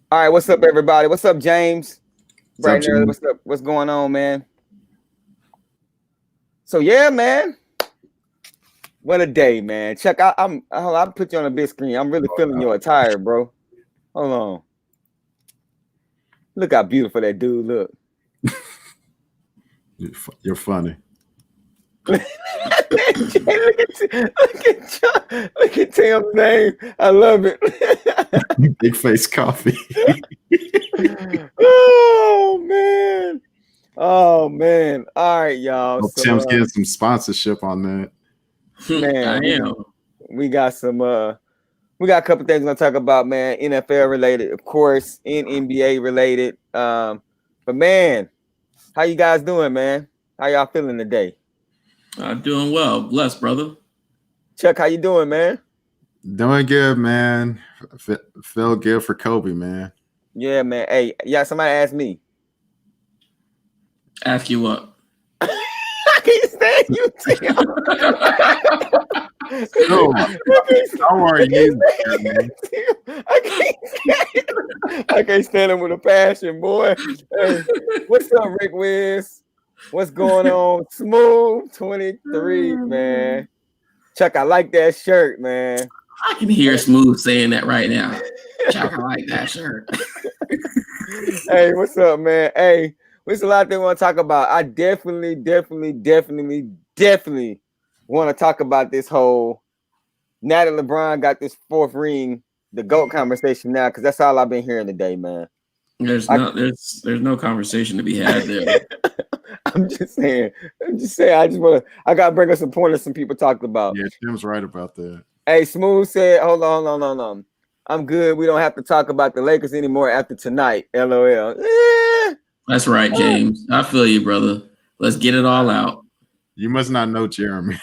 All right, what's up, everybody? What's up, James? What's up, Bright and early. Jim? What's up? What's going on, man? So yeah, man. What a day, man. Chuck, I'll put you on a big screen. I'm really feeling your attire, bro. Hold on. Look how beautiful that dude look. You're funny. Look at Tim's name. I love it. Big face coffee. Oh man. Oh man. All right, y'all. Well, So Tim's getting some sponsorship on that. man, I am. we got some we got a couple things we're gonna talk about, man. NFL related, of course, and NBA related. But man, how you guys doing, man? How y'all feeling today? Doing well. Blessed, brother. Chuck, how you doing, man? Doing good, man. Feel good for Kobe, man. Yeah, man. Hey, yeah, somebody asked me. Ask you what? I can't stand you, Tim. No, how are you? I can't stand him with a passion, boy. Hey, what's up, Rick Wiz? What's going on? Smooth 23, man. Chuck, I like that shirt, man. I can hear Smooth saying that right now. Chuck, I like that shirt. Hey, what's up, man? Hey, there's a lot they want to talk about. I definitely want to talk about this whole now that LeBron got this fourth ring, the GOAT conversation now, because that's all I've been hearing today, man. There's no conversation to be had there. I'm just saying. I gotta bring up some pointers some people talked about. Yeah, Tim's right about that. Hey, Smooth said, hold on. I'm good. We don't have to talk about the Lakers anymore after tonight. LOL. That's right, James. I feel you, brother. Let's get it all out. You must not know Jeremy.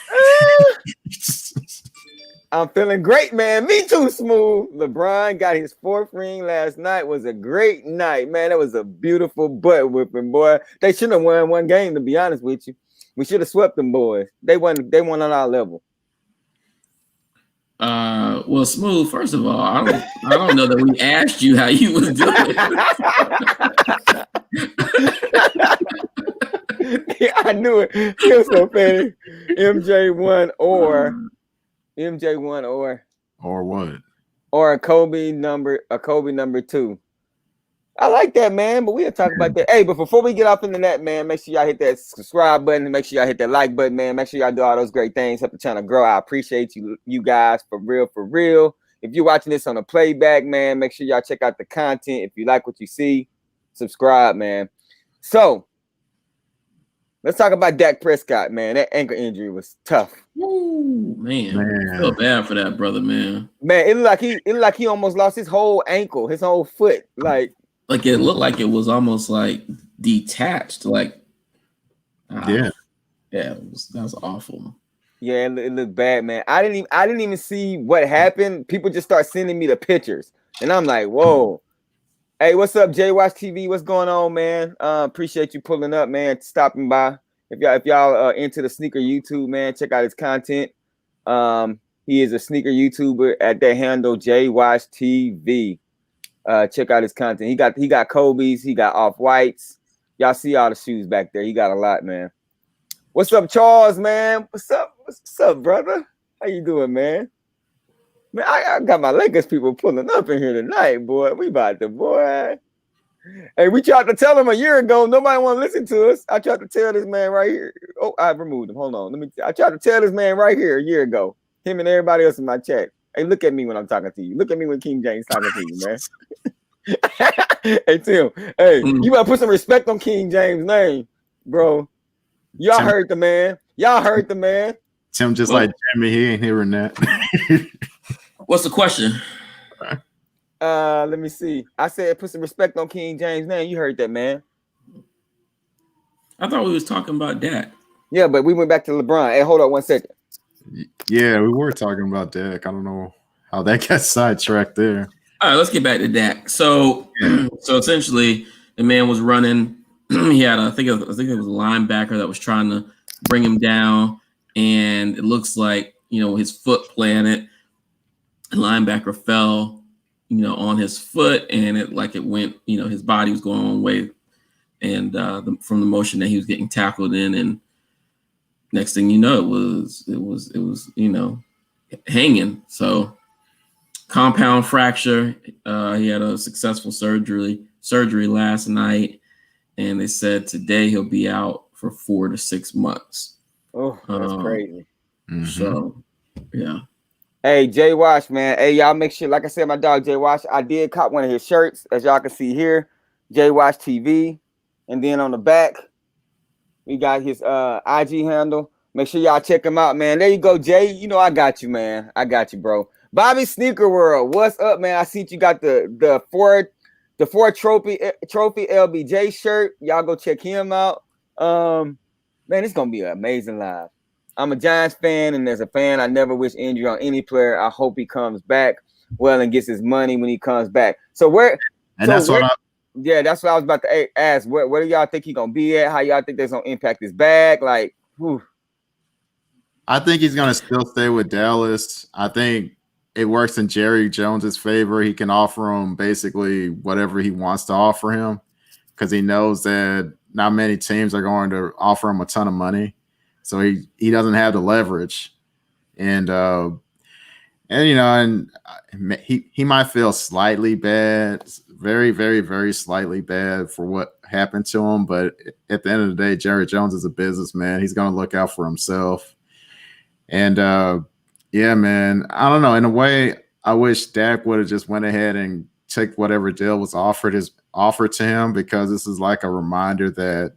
I'm feeling great, man. Me too, Smooth. LeBron got his fourth ring last night. It was a great night, man. That was a beautiful butt whipping, boy. They should have won one game, to be honest with you. We should have swept them boys. They won on our level. Well, Smooth, first of all, I don't know that we asked you how you was doing. Yeah, I knew it. It was so funny. MJ1 or what? Or a Kobe number 2. I like that, man, but we'll talk about that. Hey, but before we get off into that, man, make sure y'all hit that subscribe button. Make sure y'all hit that like button, man. Make sure y'all do all those great things. Help the channel grow. I appreciate you guys for real. If you're watching this on a playback, man, make sure y'all check out the content. If you like what you see, subscribe, man. So let's talk about Dak Prescott, man. That ankle injury was tough. Ooh, man. I feel bad for that brother, man. Man, it looked like he almost lost his whole ankle, his whole foot. Like it looked like it was almost like detached. Like, that was awful. Yeah, it looked bad, man. I didn't even see what happened. People just start sending me the pictures, and I'm like, whoa. Hey, what's up, J Watch TV? What's going on, man? Appreciate you pulling up, man. Stopping by. If y'all into the sneaker YouTube, man, check out his content. He is a sneaker YouTuber at that handle J Watch TV. Check out his content. He got Kobe's, he got Off-Whites. Y'all see all the shoes back there. He got a lot, man. What's up, Charles, man? What's up, brother? How you doing, man? Man, I got my Lakers people pulling up in here tonight, boy. We about to, boy. Hey, we tried to tell him a year ago. Nobody want to listen to us. I tried to tell this man right here. Oh, I removed him. Hold on. I tried to tell this man right here a year ago. Him and everybody else in my chat. Hey, look at me when I'm talking to you. Look at me when King James talking to you, man. Hey, Tim. Hey, you better put some respect on King James' name, bro. Y'all heard the man. Tim just like Jimmy, he ain't hearing that. What's the question? Let me see. I said put some respect on King James' name. You heard that, man. I thought we was talking about Dak. Yeah, but we went back to LeBron. Hey, hold on 1 second. Yeah, we were talking about Dak. I don't know how that got sidetracked there. All right, let's get back to Dak. So essentially, the man was running. He had, I think it was a linebacker that was trying to bring him down, and it looks like his foot planted. The linebacker fell, on his foot, and it went, his body was going one way, and from the motion that he was getting tackled in, and next thing you know, it was hanging. So compound fracture. He had a successful surgery last night, and they said today he'll be out for 4 to 6 months. Oh, that's crazy. So, yeah. Hey, Jay Wash, man. Hey, y'all make sure, like I said, my dog Jay Wash, I did cop one of his shirts, as y'all can see here, Jay Wash TV. And then on the back, we got his IG handle. Make sure y'all check him out, man. There you go, Jay. You know I got you, man. I got you, bro. Bobby Sneaker World, what's up, man? I see you got the Ford trophy LBJ shirt. Y'all go check him out. Man, it's gonna be an amazing live. I'm a Giants fan, and as a fan, I never wish injury on any player. I hope he comes back well and gets his money when he comes back. So that's what I was about to ask. Where do y'all think he's gonna be at? How y'all think that's gonna impact his bag? Like, whew. I think he's gonna still stay with Dallas. I think it works in Jerry Jones's favor. He can offer him basically whatever he wants to offer him because he knows that not many teams are going to offer him a ton of money. So he doesn't have the leverage, and he might feel slightly bad, very, very, very slightly bad for what happened to him. But at the end of the day, Jerry Jones is a businessman. He's going to look out for himself. And yeah, man, I don't know. In a way, I wish Dak would have just went ahead and took whatever deal was offered to him, because this is like a reminder that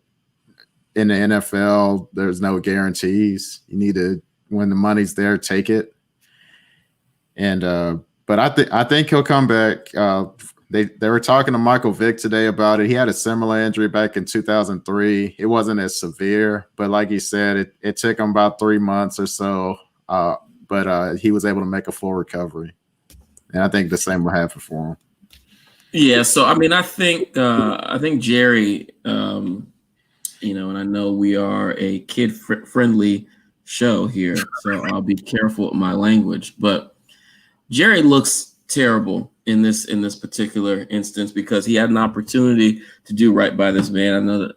in the NFL, there's no guarantees. You need to, when the money's there, take it. And but I think he'll come back. They were talking to Michael Vick today about it. He had a similar injury back in 2003. It wasn't as severe, but like he said, it took him about 3 months or so. But he was able to make a full recovery, and I think the same will happen for him. Yeah. So I mean, I think Jerry. And I know we are a kid-friendly show here, so I'll be careful with my language. But Jerry looks terrible in this particular instance because he had an opportunity to do right by this man. I know that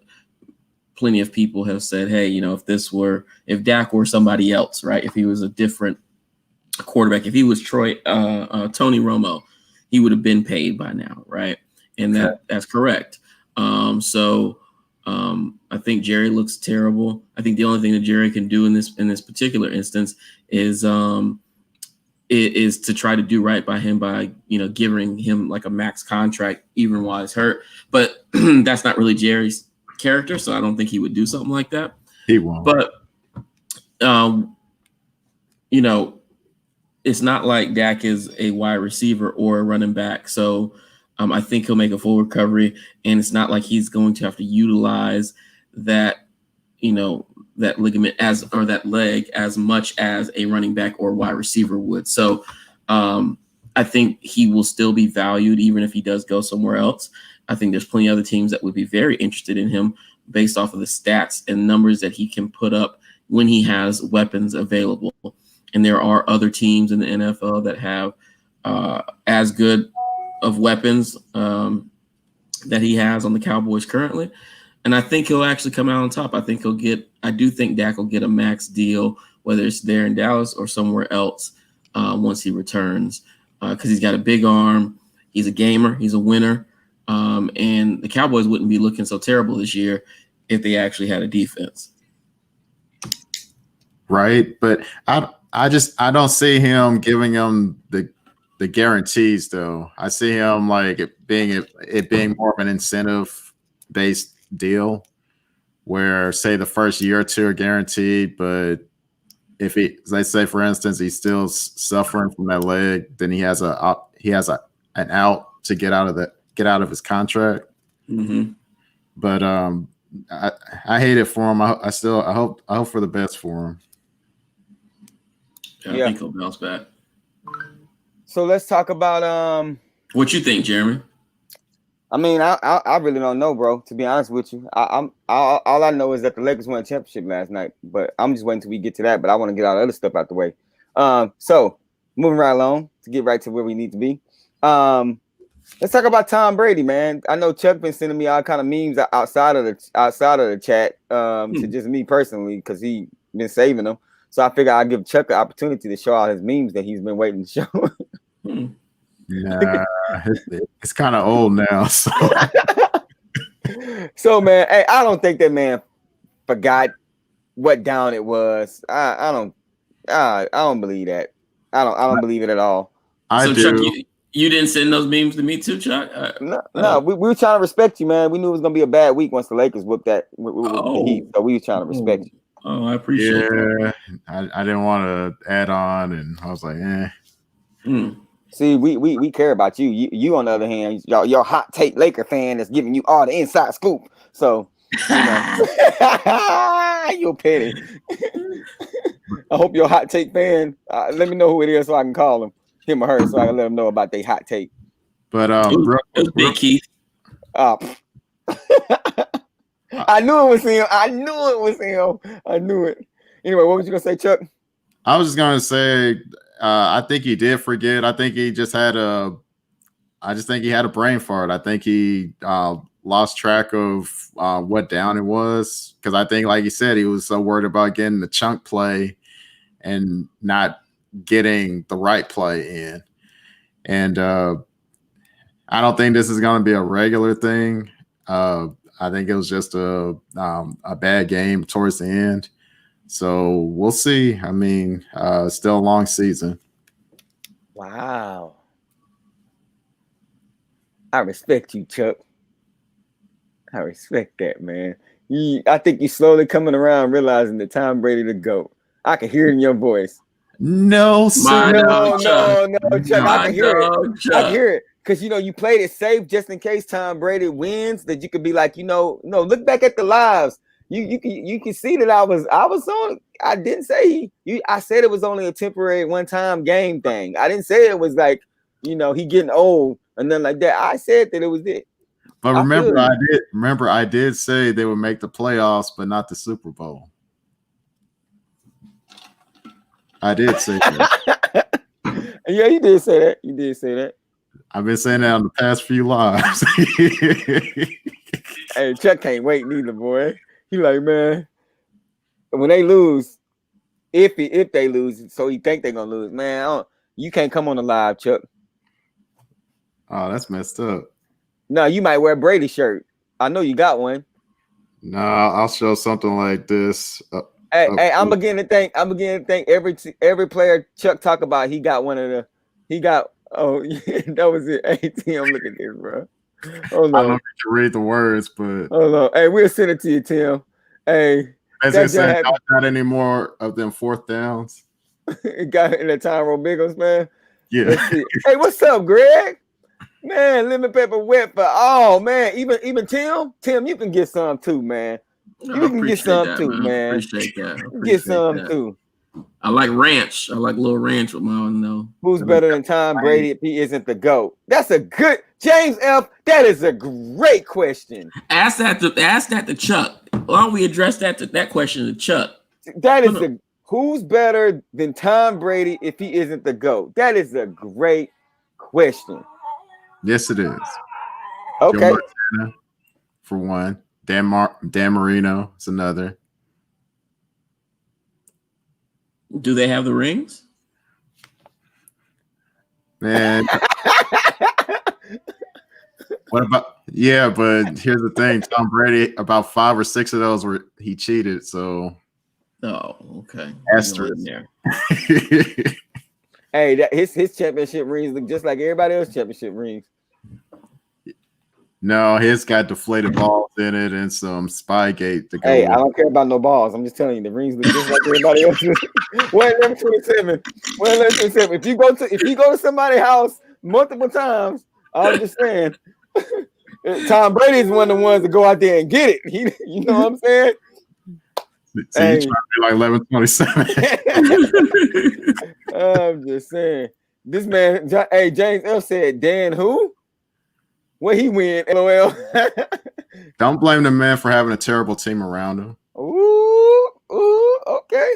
plenty of people have said, hey, if Dak were somebody else, right? If he was a different quarterback, if he was Tony Romo, he would have been paid by now, right? And that's correct. I think Jerry looks terrible. I think the only thing that Jerry can do in this particular instance is to try to do right by him by giving him like a max contract even while he's hurt. But that's not really Jerry's character, so I don't think he would do something like that. He won't. But it's not like Dak is a wide receiver or a running back, so I think he'll make a full recovery, and it's not like he's going to have to utilize that ligament that leg as much as a running back or wide receiver would. So I think he will still be valued even if he does go somewhere else. I think there's plenty of other teams that would be very interested in him based off of the stats and numbers that he can put up when he has weapons available. And there are other teams in the NFL that have as good of weapons that he has on the Cowboys currently. And I think he'll actually come out on top. I do think Dak will get a max deal, whether it's there in Dallas or somewhere else once he returns, because he's got a big arm. He's a gamer. He's a winner. And the Cowboys wouldn't be looking so terrible this year if they actually had a defense. Right. But I don't see him giving him the guarantees, though. I see him like it being more of an incentive based deal where, say, the first year or two are guaranteed, but if let's say, for instance, he's still suffering from that leg, then he has an out to get out of his contract. Mm-hmm. But I hate it for him. I hope for the best for him. I think he'll bounce back. So let's talk about what you think, Jeremy. I mean, I really don't know, bro. To be honest with you, all I know is that the Lakers won a championship last night. But I'm just waiting till we get to that. But I want to get all the other stuff out the way. So moving right along to get right to where we need to be. Let's talk about Tom Brady, man. I know Chuck been sending me all kind of memes outside of the chat, to just me personally, because he been saving them. So I figure I'll give Chuck an opportunity to show all his memes that he's been waiting to show. Yeah, it's kind of old now. So. So man, hey, I don't think that man forgot what down it was. I don't believe that. I don't believe it at all. So Chuck, you didn't send those memes to me too, Chuck? No, we were trying to respect you, man. We knew it was gonna be a bad week once the Lakers whooped the Heat, so we were trying to respect you. Oh, I appreciate that. I didn't want to add on, and I was like, See, we care about you. You on the other hand, your hot take Laker fan that's giving you all the inside scoop. So you're petty. I hope your hot take fan. Let me know who it is so I can call him or her, so I can let them know about their hot take. But it was Big Keith. I knew it was him. I knew it. Anyway, what was you gonna say, Chuck? I was just gonna say, I think he did forget. I think he just had a brain fart. I think he lost track of what down it was, because I think, like he said, he was so worried about getting the chunk play and not getting the right play in. And I don't think this is going to be a regular thing. I think it was just a bad game towards the end. So we'll see. I mean, still a long season. Wow. I respect you, Chuck. I respect that, man. I think you're slowly coming around, realizing that Tom Brady the GOAT. I can hear it in your voice. No, sir. No, Chuck. I can hear it. I can hear it. Because, you played it safe just in case Tom Brady wins, that you could be like, look back at the lives. You can see that I was on. I didn't say I said it was only a temporary one-time game thing. I didn't say it was like, he getting old and nothing like that. I said that it was it. But I did say they would make the playoffs, but not the Super Bowl. I did say that. Yeah, you did say that. You did say that. I've been saying that on the past few lives. Hey, Chuck can't wait neither, boy. He like, man, when they lose, if they lose, so he think they're gonna lose, man. You can't come on the live, Chuck. Oh, that's messed up. No, you might wear a Brady shirt. I know you got one. No, I'll show something like this. Hey, I'm beginning to think every player Chuck talk about, he got one of the. He got. Oh, yeah, that was it. Hey, Tim, look at this, bro. Hold on. I don't know if you can read the words, but hold on. Hey, we'll send it to you, Tim. Hey, as I said, not any more of them fourth downs. It got in the Tyrone Biggles, man. Yeah. Let's see. Hey, what's up, Greg? Man, lemon pepper wet for man. Even Tim, you can get some too, man. You can get some too, man. Appreciate that. Get some too. I like ranch. I like a little ranch with mine, though. Who's better than Tom Brady if he isn't the GOAT? That's a good James F. That is a great question. Ask that to Chuck. Why don't we address that question to Chuck? That is who's better than Tom Brady if he isn't the GOAT? That is a great question. Yes, it is. Okay. For one, Dan Marino is another. Do they have the rings? Man. What about? Yeah, but here's the thing: Tom Brady, about 5 or 6 of those he cheated. So. Oh, okay. Asterisk. Hey, his championship rings look just like everybody else's championship rings. No, his got deflated balls in it and some Spygate to go. Hey, I don't care about no balls. I'm just telling you, the rings look just like everybody else's. 11127. 11127. If you go to somebody's house multiple times, I'm just saying, Tom Brady is one of the ones that go out there and get it. You know what I'm saying? So you trying to be like 1127. I'm just saying. This man, James F. said, Dan who? Where he win, LOL. Don't blame the man for having a terrible team around him. Ooh, okay.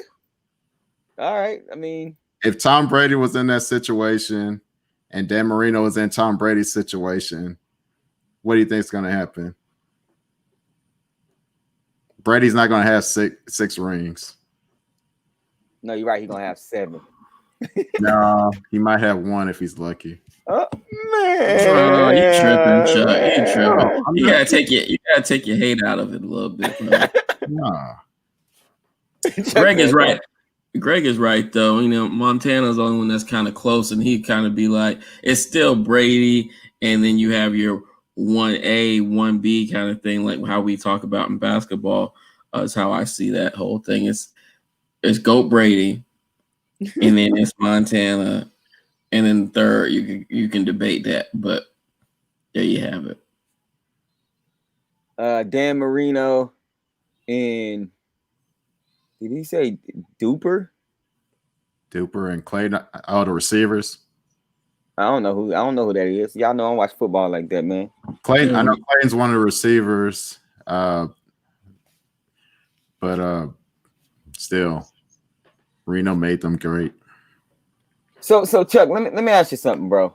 All right. I mean, if Tom Brady was in that situation and Dan Marino is in Tom Brady's situation, what do you think is going to happen? Brady's not going to have six rings. No, you're right. He's gonna have 7. No, he might have 1 if he's lucky. Oh man! Oh, you tripping, Chuck? You tripping? No, You gotta take your hate out of it a little bit, bro. Nah. Greg is right. Greg is right, though. You know, Montana's the only one that's kind of close, and he'd kind of be like, it's still Brady, and then you have your 1A, 1B kind of thing, like how we talk about in basketball. Is how I see that whole thing. It's GOAT Brady, and then it's Montana, and then third you can debate that, but there you have it. Dan Marino and did he say Duper? Duper and Clayton, all the receivers. I don't know who that is. Y'all know I don't watch football like that, man. Clayton, I know Clayton's one of the receivers, but still, Reno made them great. So Chuck, let me ask you something, bro.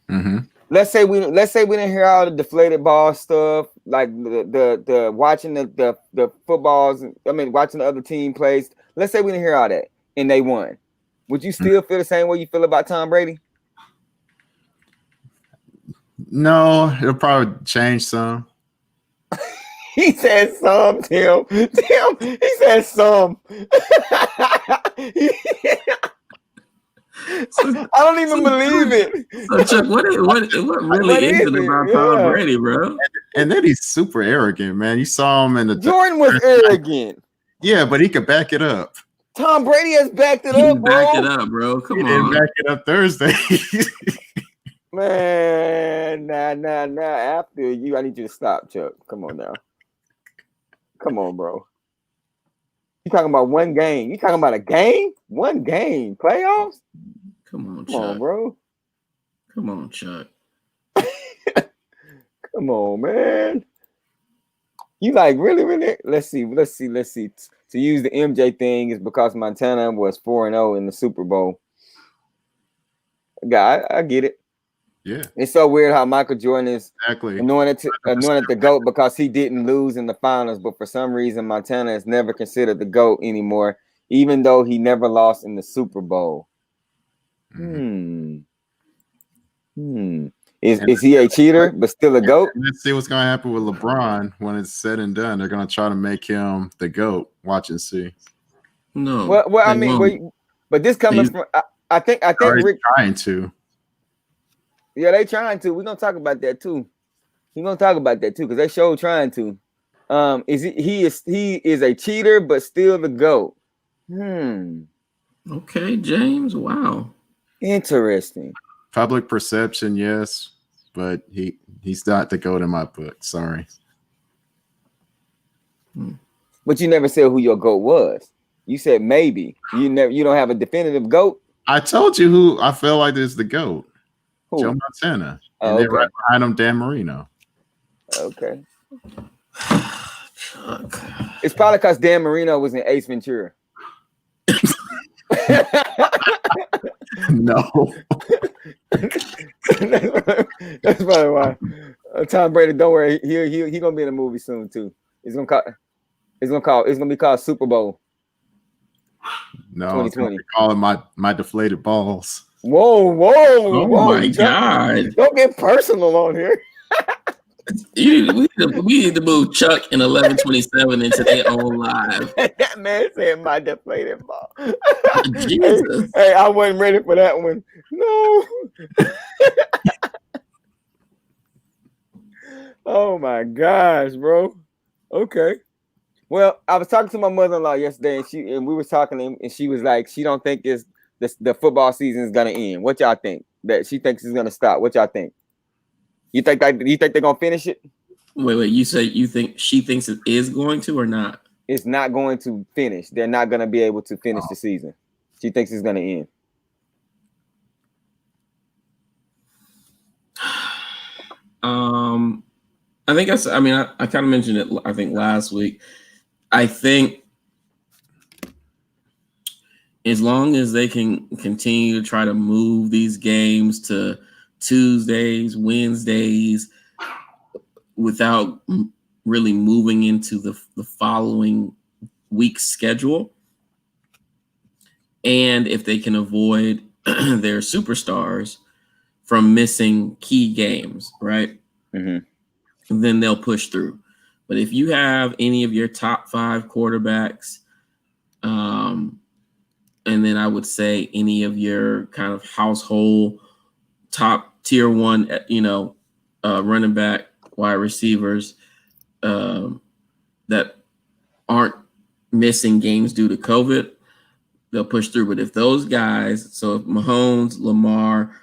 Mm-hmm. Let's say we didn't hear all the deflated ball stuff, like the watching the footballs. I mean, watching the other team plays. Let's say we didn't hear all that and they won. Would you still feel the same way you feel about Tom Brady? No, it'll probably change some. He said some, Tim. He said some. I don't even believe it. So Chuck, what really is it about Tom Brady, bro? And then he's super arrogant, man. You saw him in the Jordan was arrogant. Yeah, but he could back it up. Tom Brady has backed it up, bro. Back it up, bro. Come on. Didn't back it up Thursday. Man, nah. After you, I need you to stop, Chuck. Come on now. Come on, bro. You talking about one game? You talking about a game? One game? Playoffs? Come on, Chuck. Come on, bro. Come on, Chuck. Come on, man. You like really? Let's see. To use the MJ thing is because Montana was 4-0 in the Super Bowl. I get it. Yeah. It's so weird how Michael Jordan is exactly anointed the GOAT because he didn't lose in the finals, but for some reason Montana is never considered the GOAT anymore, even though he never lost in the Super Bowl. Is he a cheater but still a GOAT? Let's see what's gonna happen with LeBron when it's said and done. They're gonna try to make him the GOAT. Watch and see. No. Well, I mean, but this coming from I think Rick trying to. Yeah, they trying to. We're gonna talk about that too. We're gonna talk about that too because they show trying to. He is a cheater but still the GOAT. Okay, James. Wow. Interesting. Public perception, yes, but he's not the GOAT in my book. Sorry. But you never said who your GOAT was. You said maybe. You don't have a definitive GOAT. I told you who I feel like is the GOAT. Who? Joe Montana. Oh, and then okay. right behind him, Dan Marino. Okay. It's probably because Dan Marino was in Ace Ventura. No. That's probably why. Tom Brady, don't worry, he gonna be in a movie soon too. It's gonna be called Super Bowl. No, 2020. Calling my deflated balls. Whoa! Oh my God! Don't get personal on here. We need to move Chuck and 1127 into their own live. That man said my deflated ball. Jesus. Hey, I wasn't ready for that one. No. Oh my gosh, bro. Okay. Well, I was talking to my mother-in-law yesterday, and we were talking, and she was like, she don't think the football season is gonna end. What y'all think? That she thinks it's gonna stop. What y'all think? You think they're gonna finish it? Wait. You say you think she thinks it is going to or not? It's not going to finish. They're not gonna be able to finish the season. She thinks it's gonna end. I think I kind of mentioned it. I think last week. I think as long as they can continue to try to move these games to Tuesdays, Wednesdays, without really moving into the following week's schedule. And if they can avoid their superstars from missing key games, right? Mm-hmm. Then they'll push through. But if you have any of your top 5 quarterbacks, and then I would say any of your kind of household top tier 1, running back, wide receivers that aren't missing games due to COVID, they'll push through. But if those guys, so if Mahomes, Lamar,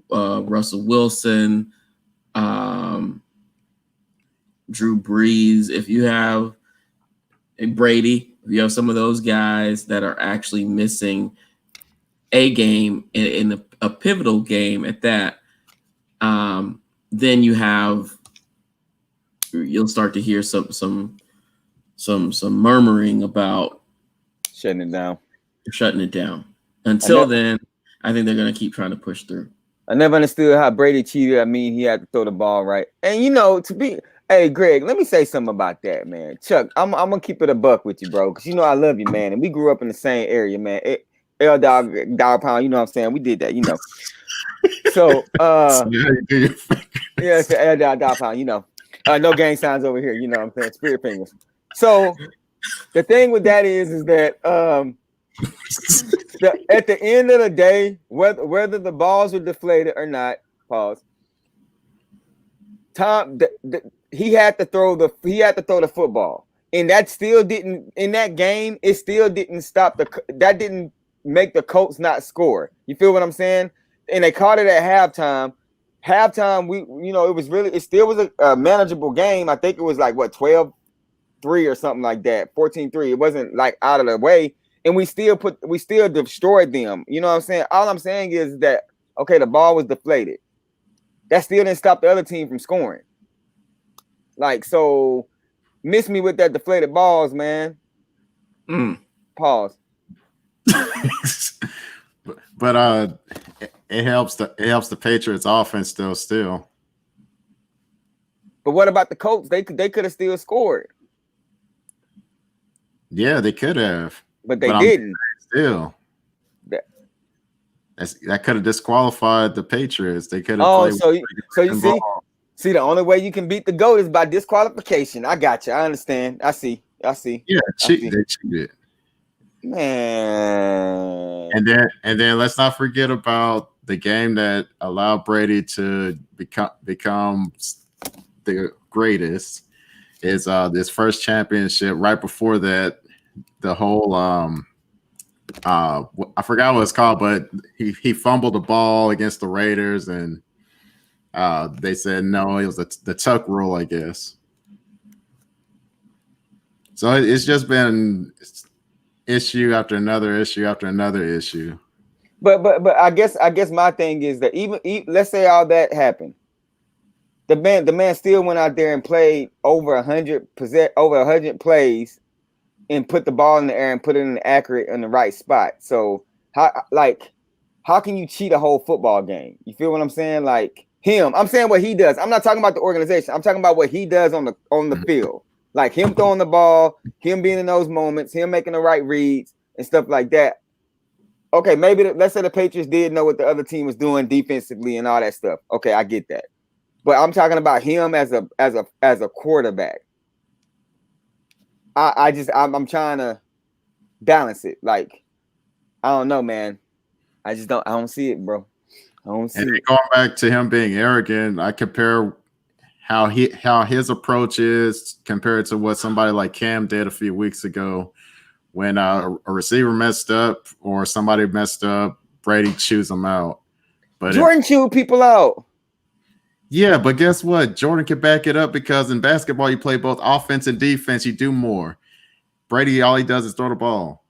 Russell Wilson, Drew Brees, if you have Brady, if you have some of those guys that are actually missing a game in a pivotal game at that, then you'll start to hear some murmuring about shutting it down. Until then, I think they're going to keep trying to push through. I never understood how Brady cheated. I mean, he had to throw the ball right. And, hey, Greg, let me say something about that, man. Chuck, I'm going to keep it a buck with you, bro, because I love you, man. And we grew up in the same area, man. L dog pound, you know what I'm saying? We did that, So, yeah, it's the L dog pound, no gang signs over here, you know what I'm saying? Spirit fingers. So, the thing with that is that at the end of the day, whether the balls were deflated or not, pause. Tom, he had to throw the football, and that still didn't in that game. It still didn't stop that didn't make the Colts not score. You feel what I'm saying? And they caught it at halftime. Halftime, it still was a manageable game. I think it was like 12-3 or something like that, 14-3. It wasn't like out of the way. And we still destroyed them. You know what I'm saying? All I'm saying is that, okay, the ball was deflated. That still didn't stop the other team from scoring. So miss me with that deflated balls, man. Pause. but it helps the Patriots offense still. But what about the Colts? They could have still scored. Yeah, they could have. But they didn't. Still, that could have disqualified the Patriots. They could have. So you see, the only way you can beat the GOAT is by disqualification. I got you. I understand. I see. Yeah, they cheated. Man. And then let's not forget about the game that allowed Brady to become the greatest. Is this first championship. Right before that, the whole I forgot what it's called, but he fumbled the ball against the Raiders, and they said no, it was the tuck rule, I guess. So it's just been issue after another issue after another issue. But I guess my thing is that even let's say all that happened, the man still went out there and played over 100 plays and put the ball in the air and put it in the right spot. So how can you cheat a whole football game? You feel what I'm saying? I'm saying what he does. I'm not talking about the organization. I'm talking about what he does on the field. Like him throwing the ball, him being in those moments, him making the right reads and stuff like that. Okay, maybe let's say the Patriots did know what the other team was doing defensively and all that stuff. Okay, I get that. But I'm talking about him as a quarterback. I'm trying to balance it. I don't know, man. I don't see it, bro. I don't see it. Going back to him being arrogant, I compare how his approach is compared to what somebody like Cam did a few weeks ago when a receiver messed up or somebody messed up, Brady chews them out. But Jordan chewed people out. Yeah, but guess what? Jordan can back it up because in basketball, you play both offense and defense. You do more. Brady, all he does is throw the ball.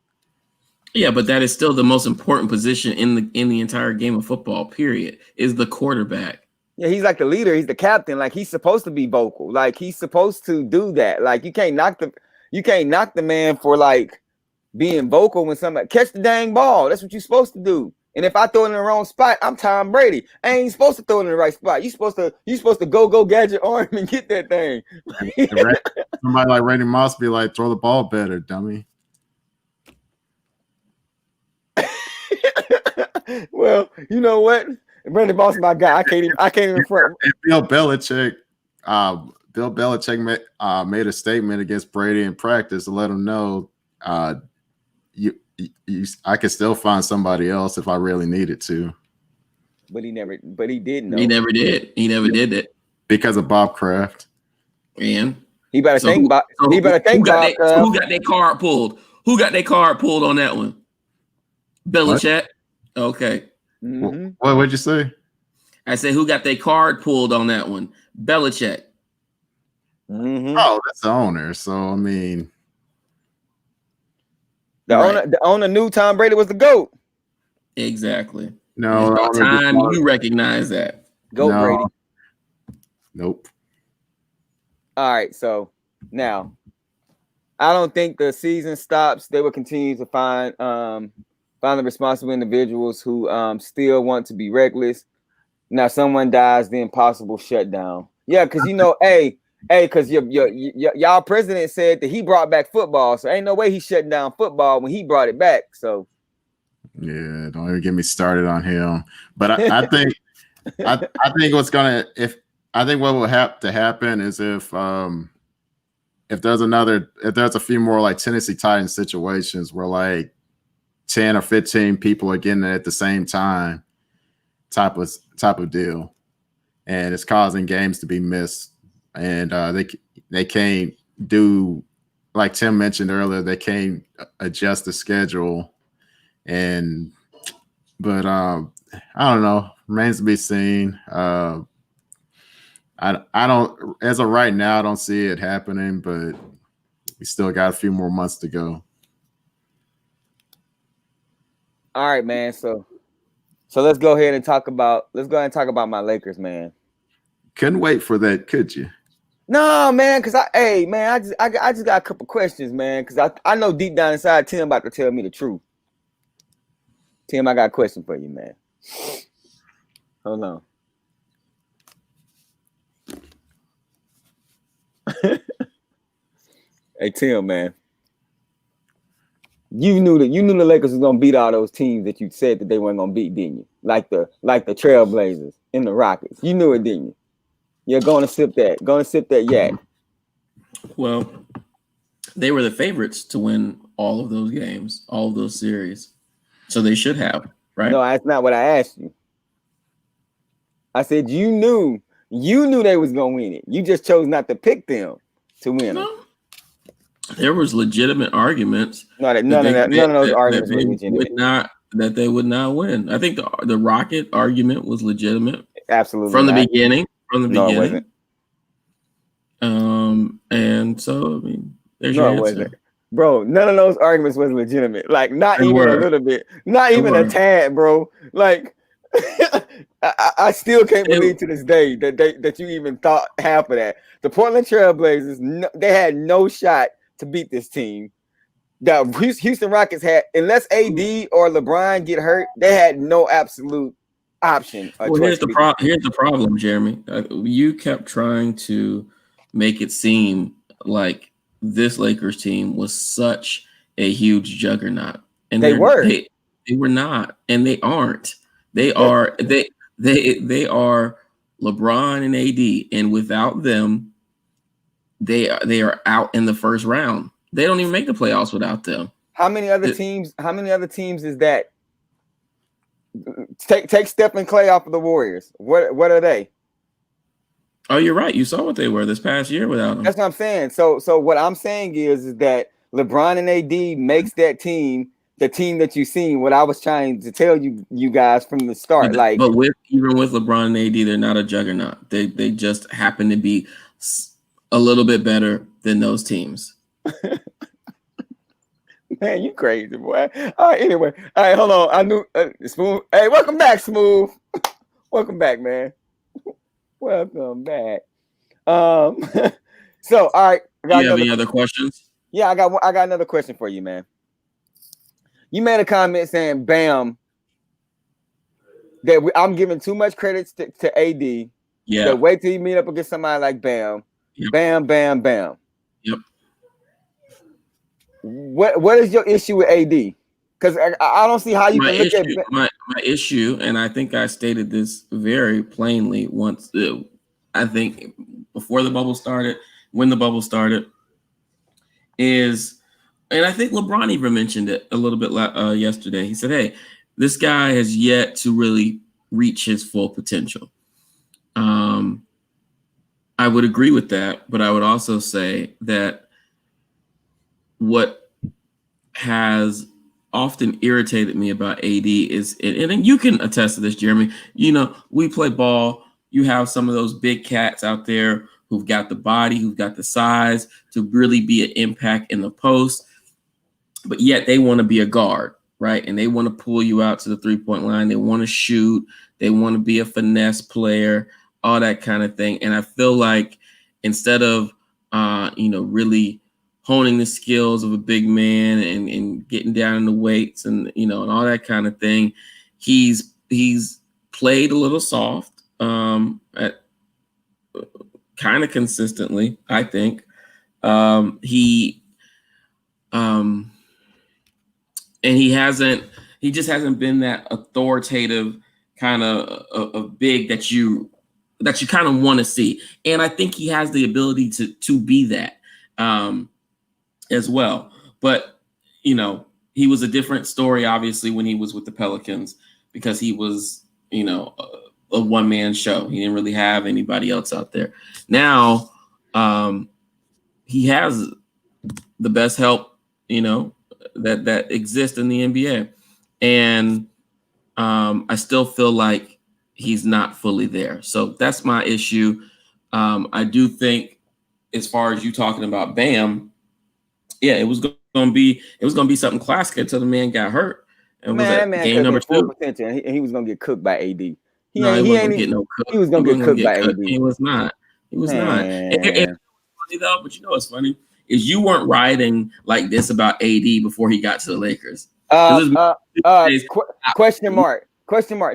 Yeah, but that is still the most important position in the entire game of football, period, is the quarterback. Yeah, he's like the leader. He's the captain. He's supposed to be vocal. He's supposed to do that. You can't knock the man for being vocal when somebody catch the dang ball. That's what you're supposed to do. And if I throw it in the wrong spot, I'm Tom Brady. I ain't supposed to throw it in the right spot. You supposed to go gadget arm and get that thing. Somebody like Randy Moss be like, throw the ball better, dummy. Well, you know what? Randy Moss is my guy. I can't even front. And Bill Belichick made a statement against Brady in practice to let him know I could still find somebody else if I really needed to. But he didn't know. He never did. He never did it. Because of Bob Kraft. And he better think about who got their card pulled? Who got their card pulled on that one? Belichick. What? Okay. Mm-hmm. What would you say? I said, who got their card pulled on that one? Belichick. Mm-hmm. Oh, that's the owner. So I mean, the owner knew Tom Brady was the GOAT. Exactly. No, it's about time you recognize that. GOAT Brady. Nope. All right, so now I don't think the season stops. They will continue to find the responsible individuals who still want to be reckless. Now, someone dies, the impossible shutdown. Yeah, because because y'all president said that he brought back football, so ain't no way he's shutting down football when he brought it back. So, yeah, don't even get me started on him. But I think I think what will have to happen is if there's a few more like Tennessee Titans situations where like 10 or 15 people are getting it at the same time, type of deal, and it's causing games to be missed, and they can't do, like Tim mentioned earlier, they can't adjust the schedule, but I don't know, remains to be seen. I don't, as of right now, I don't see it happening, but we still got a few more months to go. All right, man. So let's go ahead and talk about my Lakers, man. Couldn't wait for that, could you? No, man, because I just got a couple questions, man, because I know deep down inside Tim about to tell me the truth. Tim, I got a question for you, man. Hold on. Hey, Tim, man. You knew the Lakers was gonna beat all those teams that you said that they weren't gonna beat, didn't you? Like the Trailblazers and the Rockets. You knew it, didn't you? You're gonna sip that yak. Well, they were the favorites to win all of those games, all of those series. So they should have, right? No, that's not what I asked you. I said you knew they was gonna win it. You just chose not to pick them to win them. There was legitimate arguments. None of those arguments were legitimate. That they would not win. I think the Rocket argument was legitimate. Absolutely. From the beginning. No, it wasn't. And so I mean, there's your answer. It wasn't. Bro, none of those arguments was legitimate. Like not even a little bit. Not even a tad, bro. Like I still can't believe to this day that you even thought half of that. The Portland Trailblazers, they had no shot to beat this team. The Houston Rockets had, unless AD or LeBron get hurt, they had no absolute option. Well, here's the problem, Jeremy. You kept trying to make it seem like this Lakers team was such a huge juggernaut, and they were not, and they aren't. They are they are LeBron and AD, and without them, they are out in the first round. They don't even make the playoffs without them. How many other teams is that? Take Stephen Clay off of the Warriors. What are they? Oh, you're right. You saw what they were this past year without them. That's what I'm saying. So what I'm saying is that LeBron and AD makes that team the team that you've seen. What I was trying to tell you guys from the start. But even with LeBron and AD, they're not a juggernaut. They just happen to be a little bit better than those teams. Man, you crazy, boy. All right, anyway. All right, hold on. I knew Smooth. Hey, welcome back, Smooth. Welcome back, man. Welcome back. So, all right. Do you have any other questions? Yeah, I got another question for you, man. You made a comment saying Bam that I'm giving too much credit to AD. Yeah. That wait till you meet up against somebody like Bam, Bam, Bam, Bam. Yep. What is your issue with AD? Because I don't see how you can look at my issue, and I think I stated this very plainly once. I think before the bubble started, when the bubble started, is, and I think LeBron even mentioned it a little bit yesterday. He said, "Hey, this guy has yet to really reach his full potential." I would agree with that, but I would also say that what has often irritated me about AD is, and you can attest to this, Jeremy, you know, we play ball. You have some of those big cats out there who've got the body, who've got the size to really be an impact in the post, but yet they want to be a guard, right? And they want to pull you out to the 3-point line. They want to shoot. They want to be a finesse player, all that kind of thing. And I feel like instead of, really honing the skills of a big man and getting down in the weights and, and all that kind of thing, he's played a little soft at kind of consistently, I think. And he just hasn't been that authoritative kind of big that you kind of want to see. And I think he has the ability to be that as well. But, he was a different story, obviously, when he was with the Pelicans, because he was, a one-man show. He didn't really have anybody else out there. Now, he has the best help, that exists in the NBA. And I still feel like he's not fully there. So that's my issue. I do think, as far as you talking about Bam, yeah, it was going to be something classic until the man got hurt. And game number 2, and he was going to get cooked by AD. He wasn't going to get no cook. He was going to get cooked by AD. He was not. He was not. And funny though, but what's funny is you weren't writing like this about AD before he got to the Lakers. Question mark.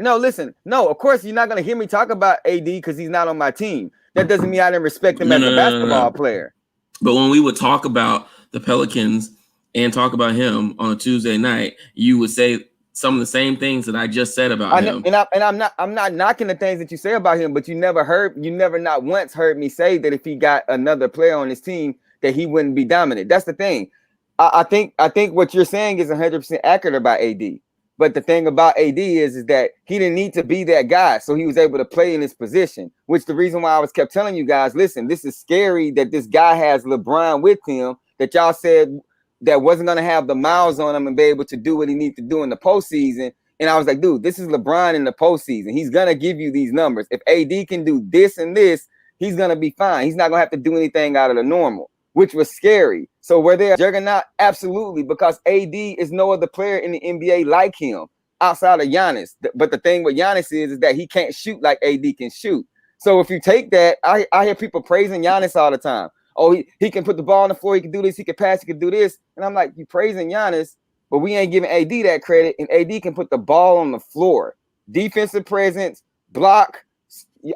No, listen. No, of course you're not going to hear me talk about AD because he's not on my team. That doesn't mean I didn't respect him as a basketball player. But when we would talk about the Pelicans and talk about him on a Tuesday night, you would say some of the same things that I just said about him. And I'm not knocking the things that you say about him, but you never not once heard me say that if he got another player on his team that he wouldn't be dominant. That's the thing. I think what you're saying is 100% accurate about AD. But the thing about AD is that he didn't need to be that guy, so he was able to play in his position. Which the reason why I kept telling you guys, listen, this is scary that this guy has LeBron with him, that y'all said that wasn't going to have the miles on him and be able to do what he needs to do in the postseason. And I was like, dude, this is LeBron in the postseason. He's going to give you these numbers. If AD can do this and this, he's going to be fine. He's not going to have to do anything out of the normal, which was scary. So were they a juggernaut? Absolutely, because AD is no other player in the NBA like him outside of Giannis. But the thing with Giannis is that he can't shoot like AD can shoot. So if you take that, I hear people praising Giannis all the time. Oh, he can put the ball on the floor. He can do this. He can pass. He can do this. And I'm like, you praising Giannis, but we ain't giving AD that credit. And AD can put the ball on the floor. Defensive presence, block.